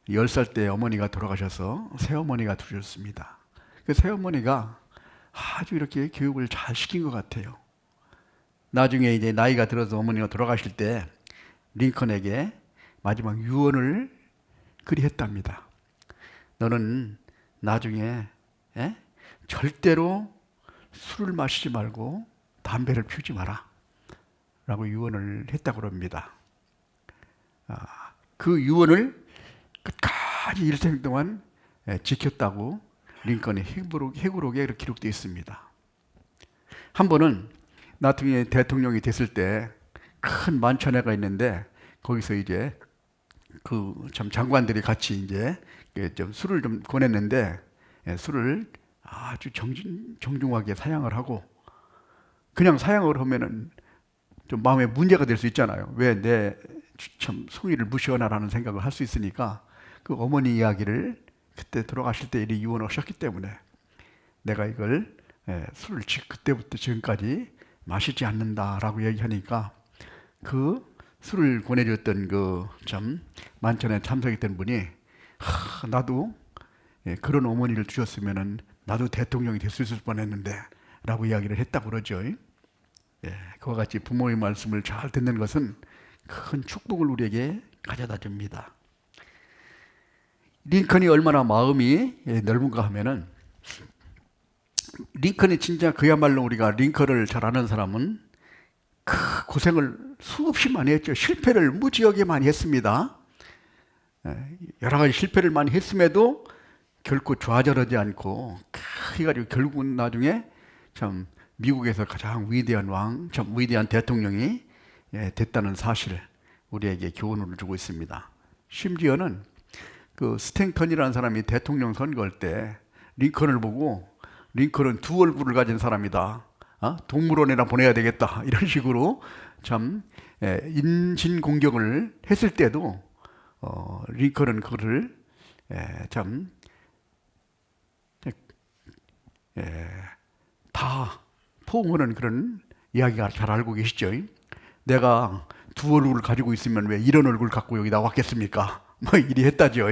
10살 때 어머니가 돌아가셔서 새어머니가 두셨습니다. 그 새어머니가 아주 이렇게 교육을 잘 시킨 것 같아요. 나중에 이제 나이가 들어서 어머니가 돌아가실 때 링컨에게 마지막 유언을 그리 했답니다. 너는 나중에 절대로 술을 마시지 말고 담배를 피우지 마라 라고 유언을 했다고 합니다. 그 유언을 끝까지 일생 동안 지켰다고 링컨의 회고록에 이렇게 기록되어 있습니다. 한 번은 나중에 대통령이 됐을 때 큰 만찬회가 있는데 거기서 이제 그 참 장관들이 같이 이제 좀 술을 좀 권했는데 술을 아주 정중하게 사양을 하고, 그냥 사양을 하면은 좀 마음에 문제가 될 수 있잖아요. 왜 내 참 성의를 무시하나라는 생각을 할 수 있으니까 그 어머니 이야기를 그때 돌아가실 때 이리 유언하셨기 때문에 내가 이걸 술을 그때부터 지금까지 마시지 않는다라고 얘기하니까 그 술을 권해줬던 그 참 만찬에 참석했던 분이 나도 그런 어머니를 주셨으면은 나도 대통령이 됐을 뻔했는데 라고 이야기를 했다고 그러죠. 그와 같이 부모의 말씀을 잘 듣는 것은 큰 축복을 우리에게 가져다 줍니다. 링컨이 얼마나 마음이 넓은가 하면은, 링컨이 진짜 그야말로 우리가 링컨을 잘 아는 사람은 그 고생을 수없이 많이 했죠. 실패를 무지하게 많이 했습니다. 여러 가지 실패를 많이 했음에도 결코 좌절하지 않고 해가지고 결국은 나중에 참 미국에서 가장 위대한 왕, 참 위대한 대통령이 됐다는 사실을 우리에게 교훈을 주고 있습니다. 심지어는 그 스탱턴이라는 사람이 대통령 선거할 때 링컨을 보고 링컨은 두 얼굴을 가진 사람이다. 동물원에나 보내야 되겠다. 이런 식으로 참 인신 공격을 했을 때도 링컨은 그거를 참 다 포옹하는 그런 이야기가 잘 알고 계시죠? 내가 두 얼굴을 가지고 있으면 왜 이런 얼굴 갖고 여기 나왔겠습니까? 뭐 이리 했다죠.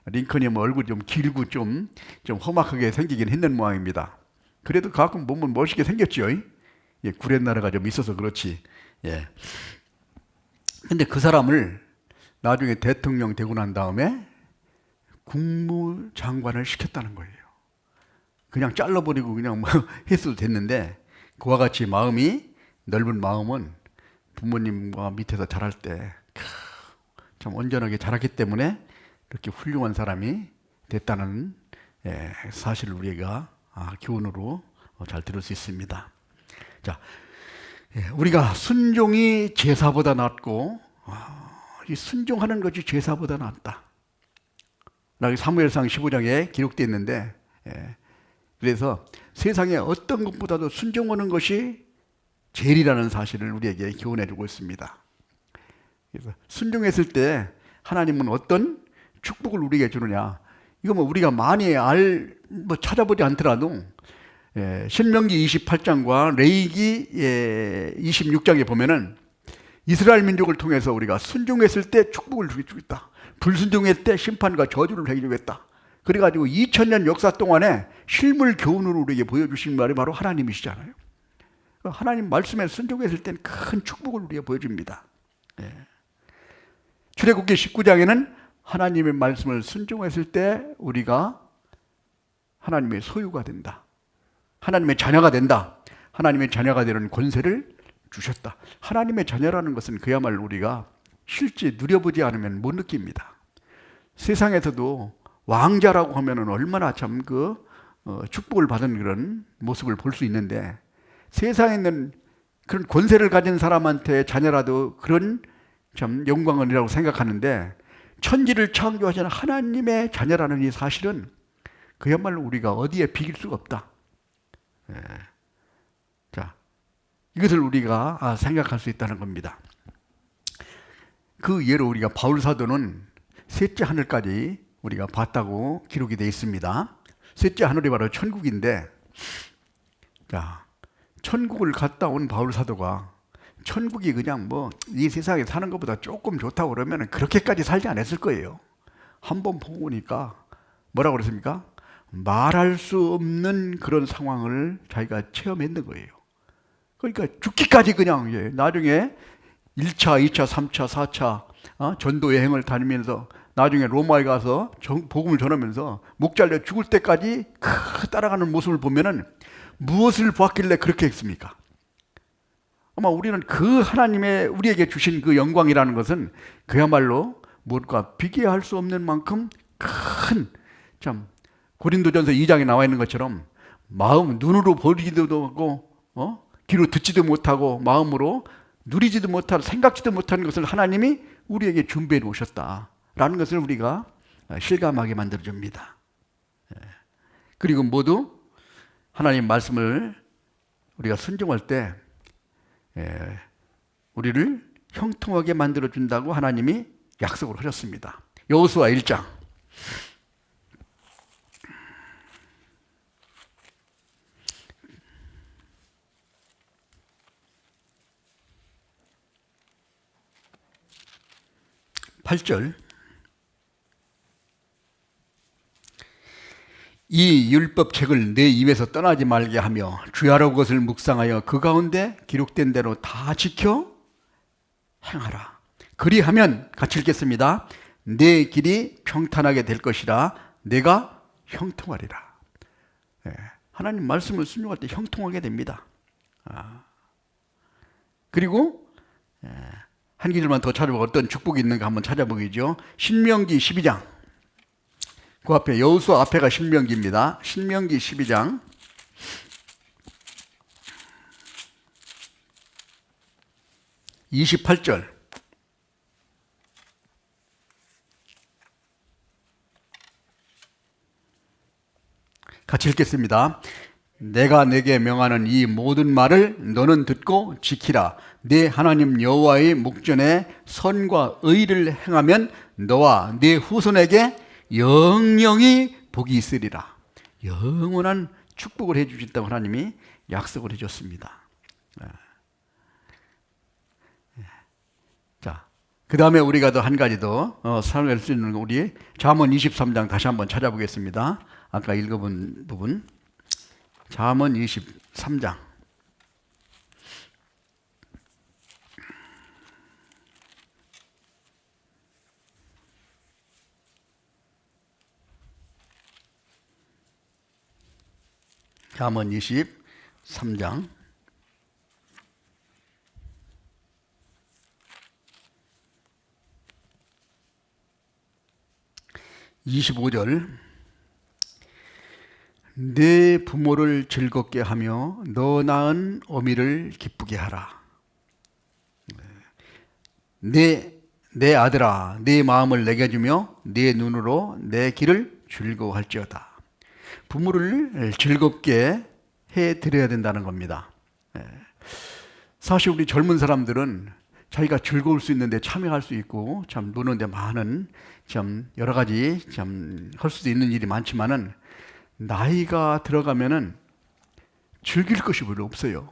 링컨이 뭐 얼굴이 좀 길고 좀 험악하게 생기긴 했는 모양입니다. 그래도 가끔 보면 멋있게 생겼죠. 구렛나루가 좀 있어서 그렇지. 근데 그 사람을 나중에 대통령 되고 난 다음에 국무장관을 시켰다는 거예요. 그냥 잘라버리고 그냥 뭐 했어도 됐는데, 그와 같이 마음이 넓은 마음은 부모님과 밑에서 자랄 때 참 온전하게 자랐기 때문에 이렇게 훌륭한 사람이 됐다는 사실을 우리가 교훈으로 잘 들을 수 있습니다. 자, 우리가 순종이 제사보다 낫고 이 순종하는 것이 제사보다 낫다. 사무엘상 15장에 기록되어 있는데, 그래서 세상에 어떤 것보다도 순종하는 것이 제일이라는 사실을 우리에게 교훈해 주고 있습니다. 그래서 순종했을 때 하나님은 어떤 축복을 우리에게 주느냐, 이거 뭐 우리가 많이 찾아보지 않더라도 신명기 28장과 레위기 26장에 보면은 이스라엘 민족을 통해서 우리가 순종했을 때 축복을 주겠다, 불순종했을 때 심판과 저주를 해주겠다. 그래가지고 2000년 역사 동안에 실물 교훈으로 우리에게 보여주신 말이 바로 하나님이시잖아요. 하나님 말씀에 순종했을 때는 큰 축복을 우리에게 보여줍니다. 출애굽기 19장에는 하나님의 말씀을 순종했을 때 우리가 하나님의 소유가 된다, 하나님의 자녀가 된다, 하나님의 자녀가 되는 권세를 주셨다. 하나님의 자녀라는 것은 그야말로 우리가 실제 누려보지 않으면 못 느낍니다. 세상에서도 왕자라고 하면은 얼마나 참 축복을 받은 그런 모습을 볼 수 있는데, 세상에 있는 그런 권세를 가진 사람한테 자녀라도 그런 참 영광은이라고 생각하는데, 천지를 창조하신 하나님의 자녀라는 이 사실은 그야말로 우리가 어디에 비길 수가 없다. 자, 이것을 우리가 생각할 수 있다는 겁니다. 그 예로 우리가 바울 사도는 셋째 하늘까지 우리가 봤다고 기록이 되어 있습니다. 셋째 하늘이 바로 천국인데, 자, 천국을 갔다 온 바울 사도가 천국이 그냥 뭐 이 세상에 사는 것보다 조금 좋다고 그러면 그렇게까지 살지 않았을 거예요. 한번 보고 오니까 뭐라고 그랬습니까? 말할 수 없는 그런 상황을 자기가 체험했는 거예요. 그러니까 죽기까지 그냥 나중에 1차, 2차, 3차, 4차 전도 여행을 다니면서 나중에 로마에 가서 복음을 전하면서 목 잘려 죽을 때까지 따라가는 모습을 보면은 무엇을 보았길래 그렇게 했습니까? 아마 우리는 그 하나님의 우리에게 주신 그 영광이라는 것은 그야말로 무엇과 비교할 수 없는 만큼 큰, 참 고린도전서 2장에 나와 있는 것처럼 마음 눈으로 보지도 하고 귀로 듣지도 못하고 마음으로 누리지도 못하고 생각지도 못하는 것을 하나님이 우리에게 준비해 놓으셨다라는 것을 우리가 실감하게 만들어 줍니다. 그리고 모두 하나님 말씀을 우리가 순종할 때 우리를 형통하게 만들어 준다고 하나님이 약속을 하셨습니다. 여호수아 1장 8절 이 율법책을 내 입에서 떠나지 말게 하며 주야로 그것을 묵상하여 그 가운데 기록된 대로 다 지켜 행하라. 그리하면 같이 읽겠습니다. 내 길이 평탄하게 될 것이라 내가 형통하리라. 하나님 말씀을 순종할 때 형통하게 됩니다. 그리고 한 기절만 더 찾아보고 어떤 축복이 있는가 한번 찾아보겠죠. 신명기 12장. 그 앞에 여호수아 앞에가 신명기입니다. 신명기 12장 28절. 같이 읽겠습니다. 내가 내게 명하는 이 모든 말을 너는 듣고 지키라. 네 하나님 여호와의 목전에 선과 의를 행하면 너와 네 후손에게 영영이 복이 있으리라. 영원한 축복을 해주신다고 하나님이 약속을 해줬습니다. 자, 그 다음에 우리가 더 한 가지 더 사용할 수 있는 우리 잠언 23장 다시 한번 찾아보겠습니다. 아까 읽어본 부분 잠언 23장 23장 25절 내 부모를 즐겁게 하며 너 낳은 어미를 기쁘게 하라. 내 아들아 내 마음을 내게 주며 내 눈으로 내 길을 즐거워할지어다. 부모를 즐겁게 해드려야 된다는 겁니다. 사실 우리 젊은 사람들은 자기가 즐거울 수 있는데 참여할 수 있고 참 노는데 많은 참 여러 가지 참 할 수도 있는 일이 많지만은 나이가 들어가면은 즐길 것이 별로 없어요.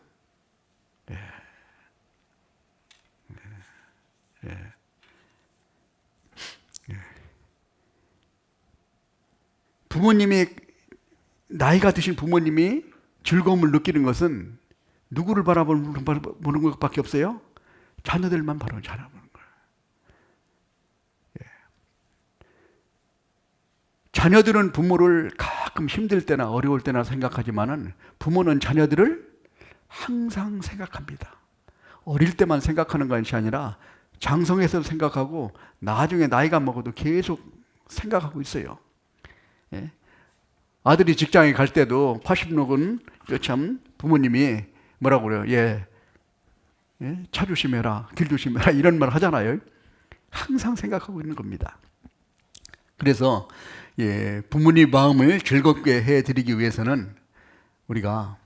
부모님이 나이가 드신 부모님이 즐거움을 느끼는 것은 누구를 바라보는 것밖에 없어요? 자녀들만 바라보는 거예요. 자녀들은 부모를 가끔 힘들 때나 어려울 때나 생각하지만은 부모는 자녀들을 항상 생각합니다. 어릴 때만 생각하는 것이 아니라 장성해서 생각하고 나중에 나이가 먹어도 계속 생각하고 있어요. 아들이 직장에 갈 때도 80녹은 참 부모님이 뭐라고 그래요? 차 조심해라, 길 조심해라 이런 말 하잖아요. 항상 생각하고 있는 겁니다. 그래서 부모님 마음을 즐겁게 해드리기 위해서는 우리가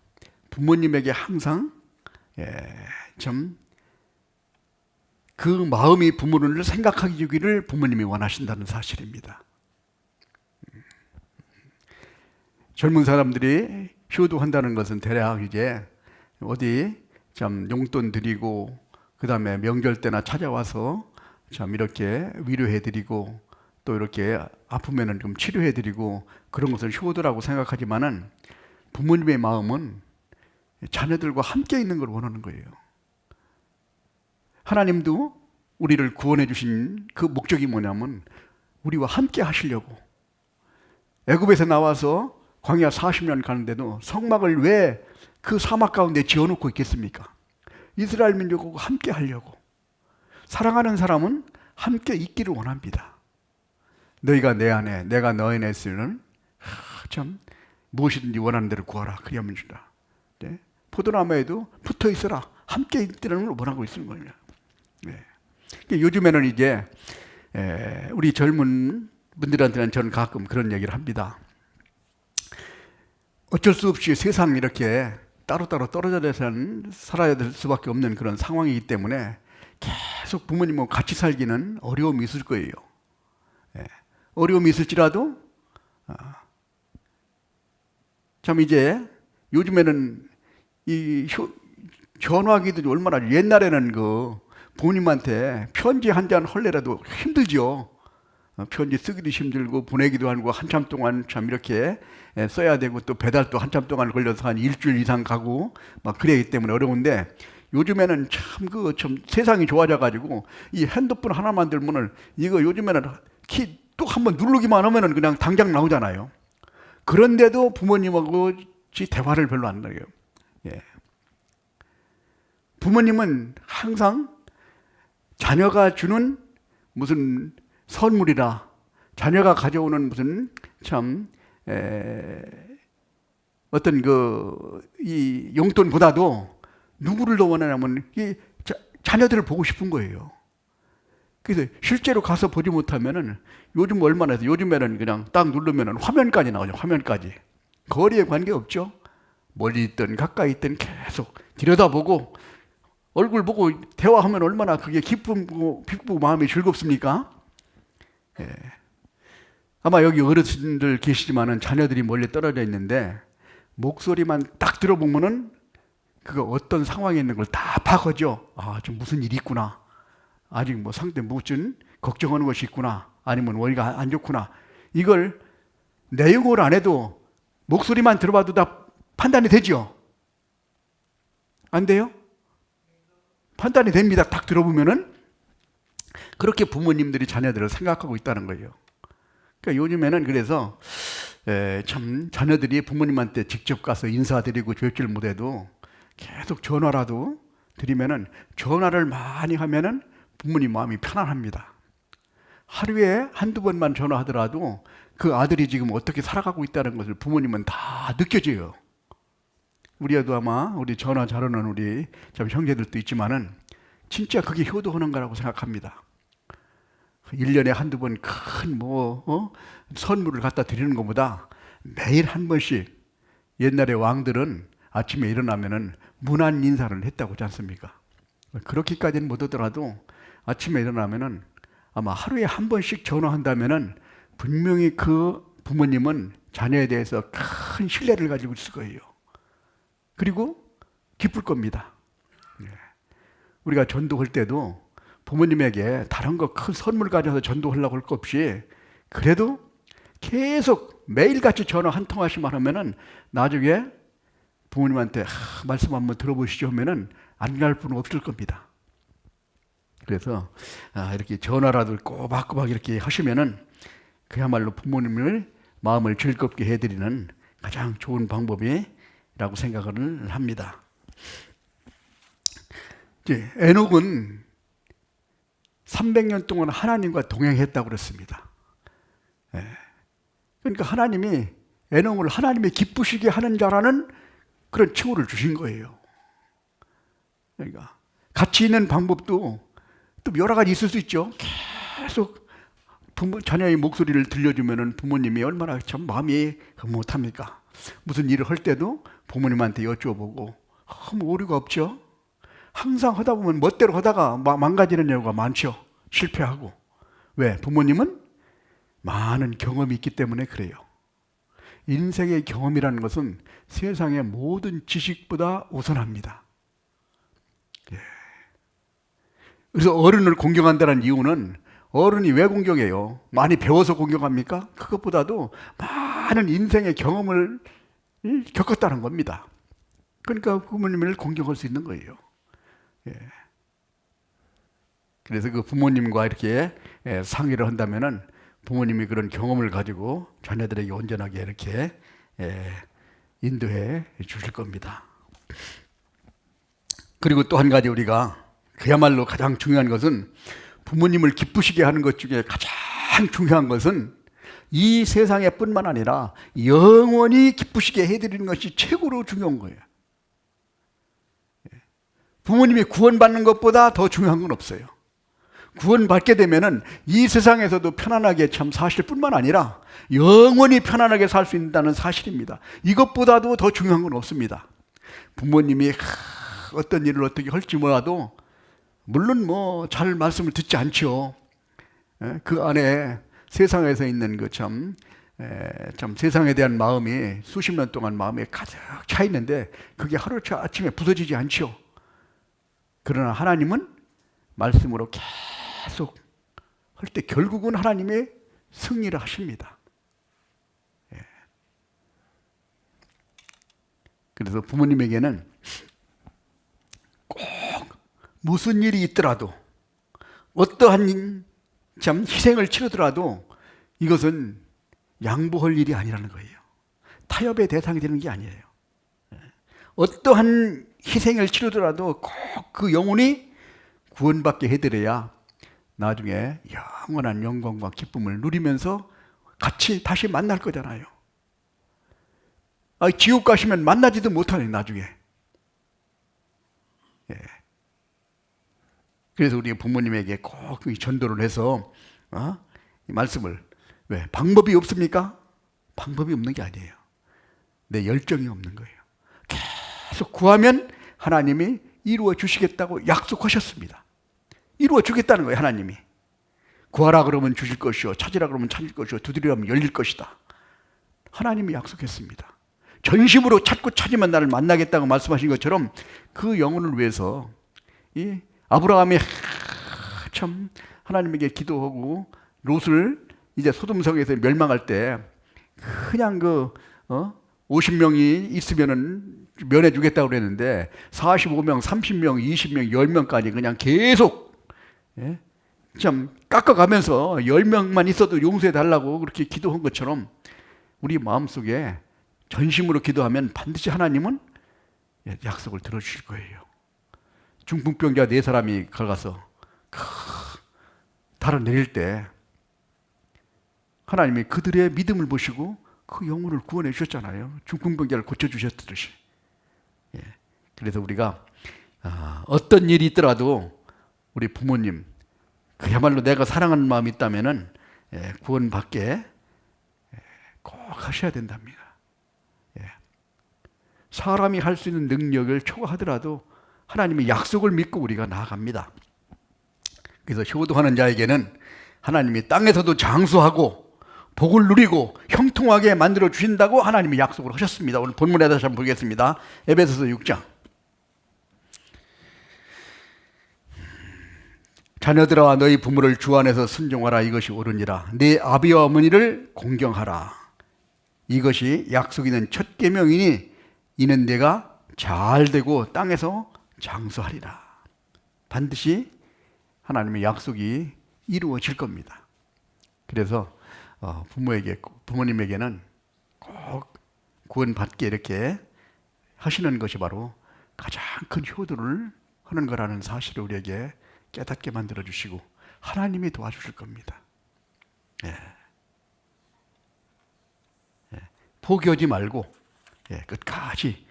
부모님에게 항상 참 그 마음이 부모를 생각하기를 부모님이 원하신다는 사실입니다. 젊은 사람들이 효도한다는 것은 대략 이제 어디 참 용돈 드리고 그 다음에 명절 때나 찾아와서 참 이렇게 위로해드리고 또 이렇게 아프면은 좀 치료해드리고 그런 것을 효도라고 생각하지만은 부모님의 마음은 자녀들과 함께 있는 걸 원하는 거예요. 하나님도 우리를 구원해 주신 그 목적이 뭐냐면 우리와 함께 하시려고. 애굽에서 나와서 광야 40년 가는데도 성막을 왜 그 사막 가운데 지어놓고 있겠습니까? 이스라엘 민족하고 함께 하려고. 사랑하는 사람은 함께 있기를 원합니다. 너희가 내 안에 내가 너희 안에 있으면 참 무엇이든지 원하는 대로 구하라. 그리하면 주라. 네? 포도나무에도 붙어 있어라. 함께 있다는 걸 원하고 있는 거예요. 네. 요즘에는 이제 우리 젊은 분들한테는 저는 가끔 그런 얘기를 합니다. 어쩔 수 없이 세상 이렇게 따로따로 떨어져 살아야 될 수밖에 없는 그런 상황이기 때문에 계속 부모님하고 같이 살기는 어려움이 있을 거예요. 어려움이 있을지라도 참 이제 요즘에는 이 전화기도 얼마나, 옛날에는 그 부모님한테 편지 한 장 헐래라도 힘들죠. 편지 쓰기도 힘들고 보내기도 하고 한참 동안 참 이렇게 써야 되고 또 배달도 한참 동안 걸려서 한 일주일 이상 가고 막 그래기 때문에 어려운데, 요즘에는 참 세상이 좋아져 가지고 이 핸드폰 하나만 들면은 이거 요즘에는 키 또 한번 누르기만 하면은 그냥 당장 나오잖아요. 그런데도 부모님하고 대화를 별로 안 나요. 예. 부모님은 항상 자녀가 주는 무슨 선물이라, 자녀가 가져오는 무슨 어떤 이 용돈보다도 누구를 더 원하냐면 이 자녀들을 보고 싶은 거예요. 그래서 실제로 가서 보지 못하면은 요즘 얼마나 해서 요즘에는 그냥 딱 누르면은 화면까지 나오죠. 화면까지. 거리에 관계없죠. 멀리 있든 가까이 있든 계속 들여다보고 얼굴 보고 대화하면 얼마나 그게 기쁘고 마음이 즐겁습니까? 예. 아마 여기 어르신들 계시지만은 자녀들이 멀리 떨어져 있는데 목소리만 딱 들어보면은 그거 어떤 상황에 있는 걸 다 파악하죠. 아, 좀 무슨 일이 있구나. 아직 뭐 상대 무슨 걱정하는 것이 있구나. 아니면 원리가 안 좋구나. 이걸 내용을 안 해도 목소리만 들어봐도 다 판단이 되죠. 안 돼요? 판단이 됩니다. 딱 들어보면은. 그렇게 부모님들이 자녀들을 생각하고 있다는 거예요. 그러니까 요즘에는 그래서 참 자녀들이 부모님한테 직접 가서 인사드리고 뵙질 못해도 계속 전화라도 드리면은, 전화를 많이 하면은 부모님 마음이 편안합니다. 하루에 한두 번만 전화하더라도 그 아들이 지금 어떻게 살아가고 있다는 것을 부모님은 다 느껴져요. 우리도 아마 우리 전화 잘하는 우리 참 형제들도 있지만은 진짜 그게 효도하는 거라고 생각합니다. 1년에 한두 번 큰 선물을 갖다 드리는 것보다 매일 한 번씩, 옛날에 왕들은 아침에 일어나면은 문안 인사를 했다고 하지 않습니까? 그렇게까지는 못 하더라도 아침에 일어나면은 아마 하루에 한 번씩 전화한다면은 분명히 그 부모님은 자녀에 대해서 큰 신뢰를 가지고 있을 거예요. 그리고 기쁠 겁니다. 우리가 전도할 때도 부모님에게 다른 거 큰 선물 가져서 전도하려고 할 것 없이 그래도 계속 매일같이 전화 한 통화씩만 하면은 나중에 부모님한테 말씀 한번 들어보시죠 하면은 안 갈 분은 없을 겁니다. 그래서 이렇게 전화라도 꼬박꼬박 이렇게 하시면은 그야말로 부모님을 마음을 즐겁게 해드리는 가장 좋은 방법이라고 생각을 합니다. 이제 에녹은 300년 동안 하나님과 동행했다고 그랬습니다. 그러니까 하나님이 에녹을 하나님의 기쁘시게 하는 자라는 그런 칭호를 주신 거예요. 그러니까 같이 있는 방법도 또 여러 가지 있을 수 있죠. 계속 자녀의 목소리를 들려주면은 부모님이 얼마나 참 마음이 흐뭇합니까? 무슨 일을 할 때도 부모님한테 여쭤보고 아무 오류가 없죠. 항상 하다 보면 멋대로 하다가 망가지는 경우가 많죠. 실패하고. 왜? 부모님은 많은 경험이 있기 때문에 그래요. 인생의 경험이라는 것은 세상의 모든 지식보다 우선합니다. 그래서 어른을 공경한다는 이유는, 어른이 왜 공경해요? 많이 배워서 공경합니까? 그것보다도 많은 인생의 경험을 겪었다는 겁니다. 그러니까 부모님을 공경할 수 있는 거예요. 예. 그래서 그 부모님과 이렇게 상의를 한다면은 부모님이 그런 경험을 가지고 자녀들에게 온전하게 이렇게 인도해 주실 겁니다. 그리고 또 한 가지 우리가 그야말로 가장 중요한 것은 부모님을 기쁘시게 하는 것 중에 가장 중요한 것은 이 세상에 뿐만 아니라 영원히 기쁘시게 해드리는 것이 최고로 중요한 거예요. 부모님이 구원받는 것보다 더 중요한 건 없어요. 구원받게 되면은 이 세상에서도 편안하게 참 사실 뿐만 아니라 영원히 편안하게 살 수 있다는 사실입니다. 이것보다도 더 중요한 건 없습니다. 부모님이 어떤 일을 어떻게 할지 몰라도 물론 뭐 잘 말씀을 듣지 않죠. 그 안에 세상에서 있는 그 참 세상에 대한 마음이 수십 년 동안 마음에 가득 차 있는데 그게 하루아침에 부서지지 않죠. 그러나 하나님은 말씀으로 계속 할 때 결국은 하나님의 승리를 하십니다. 그래서 부모님에게는 꼭 무슨 일이 있더라도 어떠한 참 희생을 치르더라도 이것은 양보할 일이 아니라는 거예요. 타협의 대상이 되는 게 아니에요. 어떠한 희생을 치르더라도 꼭 그 영혼이 구원받게 해드려야 나중에 영원한 영광과 기쁨을 누리면서 같이 다시 만날 거잖아요. 지옥 가시면 만나지도 못하네 나중에. 그래서 우리 부모님에게 꼭 전도를 해서 이 말씀을 왜 방법이 없습니까? 방법이 없는 게 아니에요. 내 열정이 없는 거예요. 계속 구하면 하나님이 이루어 주시겠다고 약속하셨습니다. 이루어 주겠다는 거예요. 하나님이 구하라 그러면 주실 것이요 찾으라 그러면 찾을 것이요 두드리라면 열릴 것이다. 하나님이 약속했습니다. 전심으로 찾고 찾으면 나를 만나겠다고 말씀하신 것처럼 그 영혼을 위해서 이 아브라함이 참 하나님에게 기도하고 롯을 이제 소돔성에서 멸망할 때 그냥 50명이 있으면은 면해 주겠다고 그랬는데 45명, 30명, 20명, 10명까지 그냥 계속 참 깎아가면서 10명만 있어도 용서해 달라고 그렇게 기도한 것처럼 우리 마음속에 전심으로 기도하면 반드시 하나님은 약속을 들어주실 거예요. 중풍병자 4사람이 걸어가서 달을 내릴 때 하나님이 그들의 믿음을 보시고 그 영혼을 구원해 주셨잖아요. 중풍병자를 고쳐주셨듯이. 그래서 우리가 어떤 일이 있더라도 우리 부모님 그야말로 내가 사랑하는 마음이 있다면은 구원받게 꼭 하셔야 된답니다. 사람이 할 수 있는 능력을 초과하더라도 하나님의 약속을 믿고 우리가 나아갑니다. 그래서 효도하는 자에게는 하나님이 땅에서도 장수하고 복을 누리고 형통하게 만들어 주신다고 하나님이 약속을 하셨습니다. 오늘 본문에 다시 한번 보겠습니다. 에베소서 6장. 자녀들아 너희 부모를 주 안에서 순종하라. 이것이 옳으니라. 네 아비와 어머니를 공경하라. 이것이 약속 있는 첫 계명이니 이는 내가 잘 되고 땅에서 장수하리라. 반드시 하나님의 약속이 이루어질 겁니다. 그래서 부모님에게는 꼭 구원받게 이렇게 하시는 것이 바로 가장 큰 효도를 하는 거라는 사실을 우리에게 깨닫게 만들어 주시고 하나님이 도와주실 겁니다. 포기하지 말고 끝까지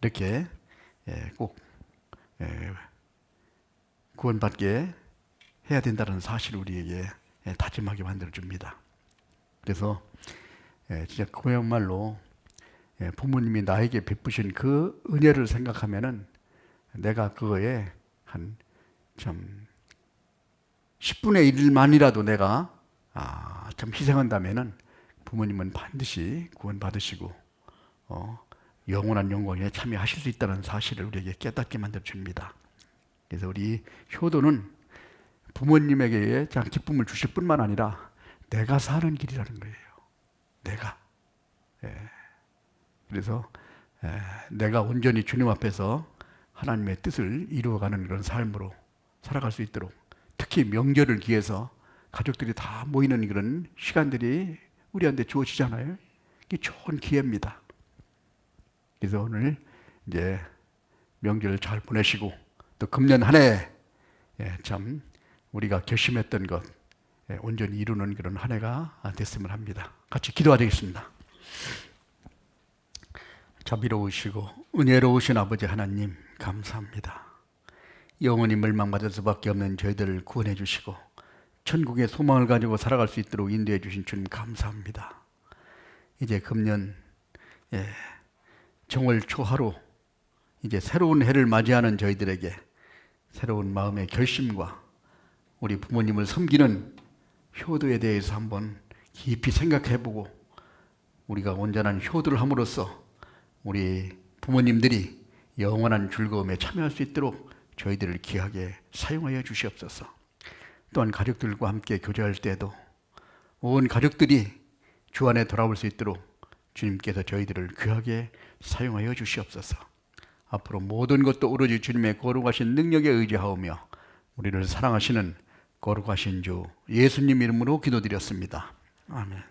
이렇게 꼭 구원받게 해야 된다는 사실을 우리에게 다짐하게 만들어 줍니다. 그래서 진짜 그야말로 부모님이 나에게 베푸신 그 은혜를 생각하면은 내가 그거에 한 참 10분의 1만이라도 내가 좀 희생한다면은 부모님은 반드시 구원받으시고 영원한 영광에 참여하실 수 있다는 사실을 우리에게 깨닫게 만들어 줍니다. 그래서 우리 효도는 부모님에게 참 기쁨을 주실 뿐만 아니라 내가 사는 길이라는 거예요. 내가. 그래서 내가 온전히 주님 앞에서 하나님의 뜻을 이루어가는 그런 삶으로 살아갈 수 있도록, 특히 명절을 기해서 가족들이 다 모이는 그런 시간들이 우리한테 주어지잖아요. 이게 좋은 기회입니다. 그래서 오늘 이제 명절 잘 보내시고, 또 금년 한 해 참 우리가 결심했던 것 온전히 이루는 그런 한 해가 됐으면 합니다. 같이 기도하겠습니다. 자비로우시고 은혜로우신 아버지 하나님, 감사합니다. 영원히 멸망받을 수밖에 없는 저희들을 구원해 주시고 천국의 소망을 가지고 살아갈 수 있도록 인도해 주신 주님, 감사합니다. 이제 금년 정월 초하루 이제 새로운 해를 맞이하는 저희들에게 새로운 마음의 결심과 우리 부모님을 섬기는 효도에 대해서 한번 깊이 생각해보고, 우리가 온전한 효도를 함으로써 우리 부모님들이 영원한 즐거움에 참여할 수 있도록 저희들을 귀하게 사용하여 주시옵소서. 또한 가족들과 함께 교제할 때도 온 가족들이 주 안에 돌아올 수 있도록 주님께서 저희들을 귀하게 사용하여 주시옵소서. 앞으로 모든 것도 오로지 주님의 거룩하신 능력에 의지하오며 우리를 사랑하시는 거룩하신 주 예수님 이름으로 기도드렸습니다. 아멘.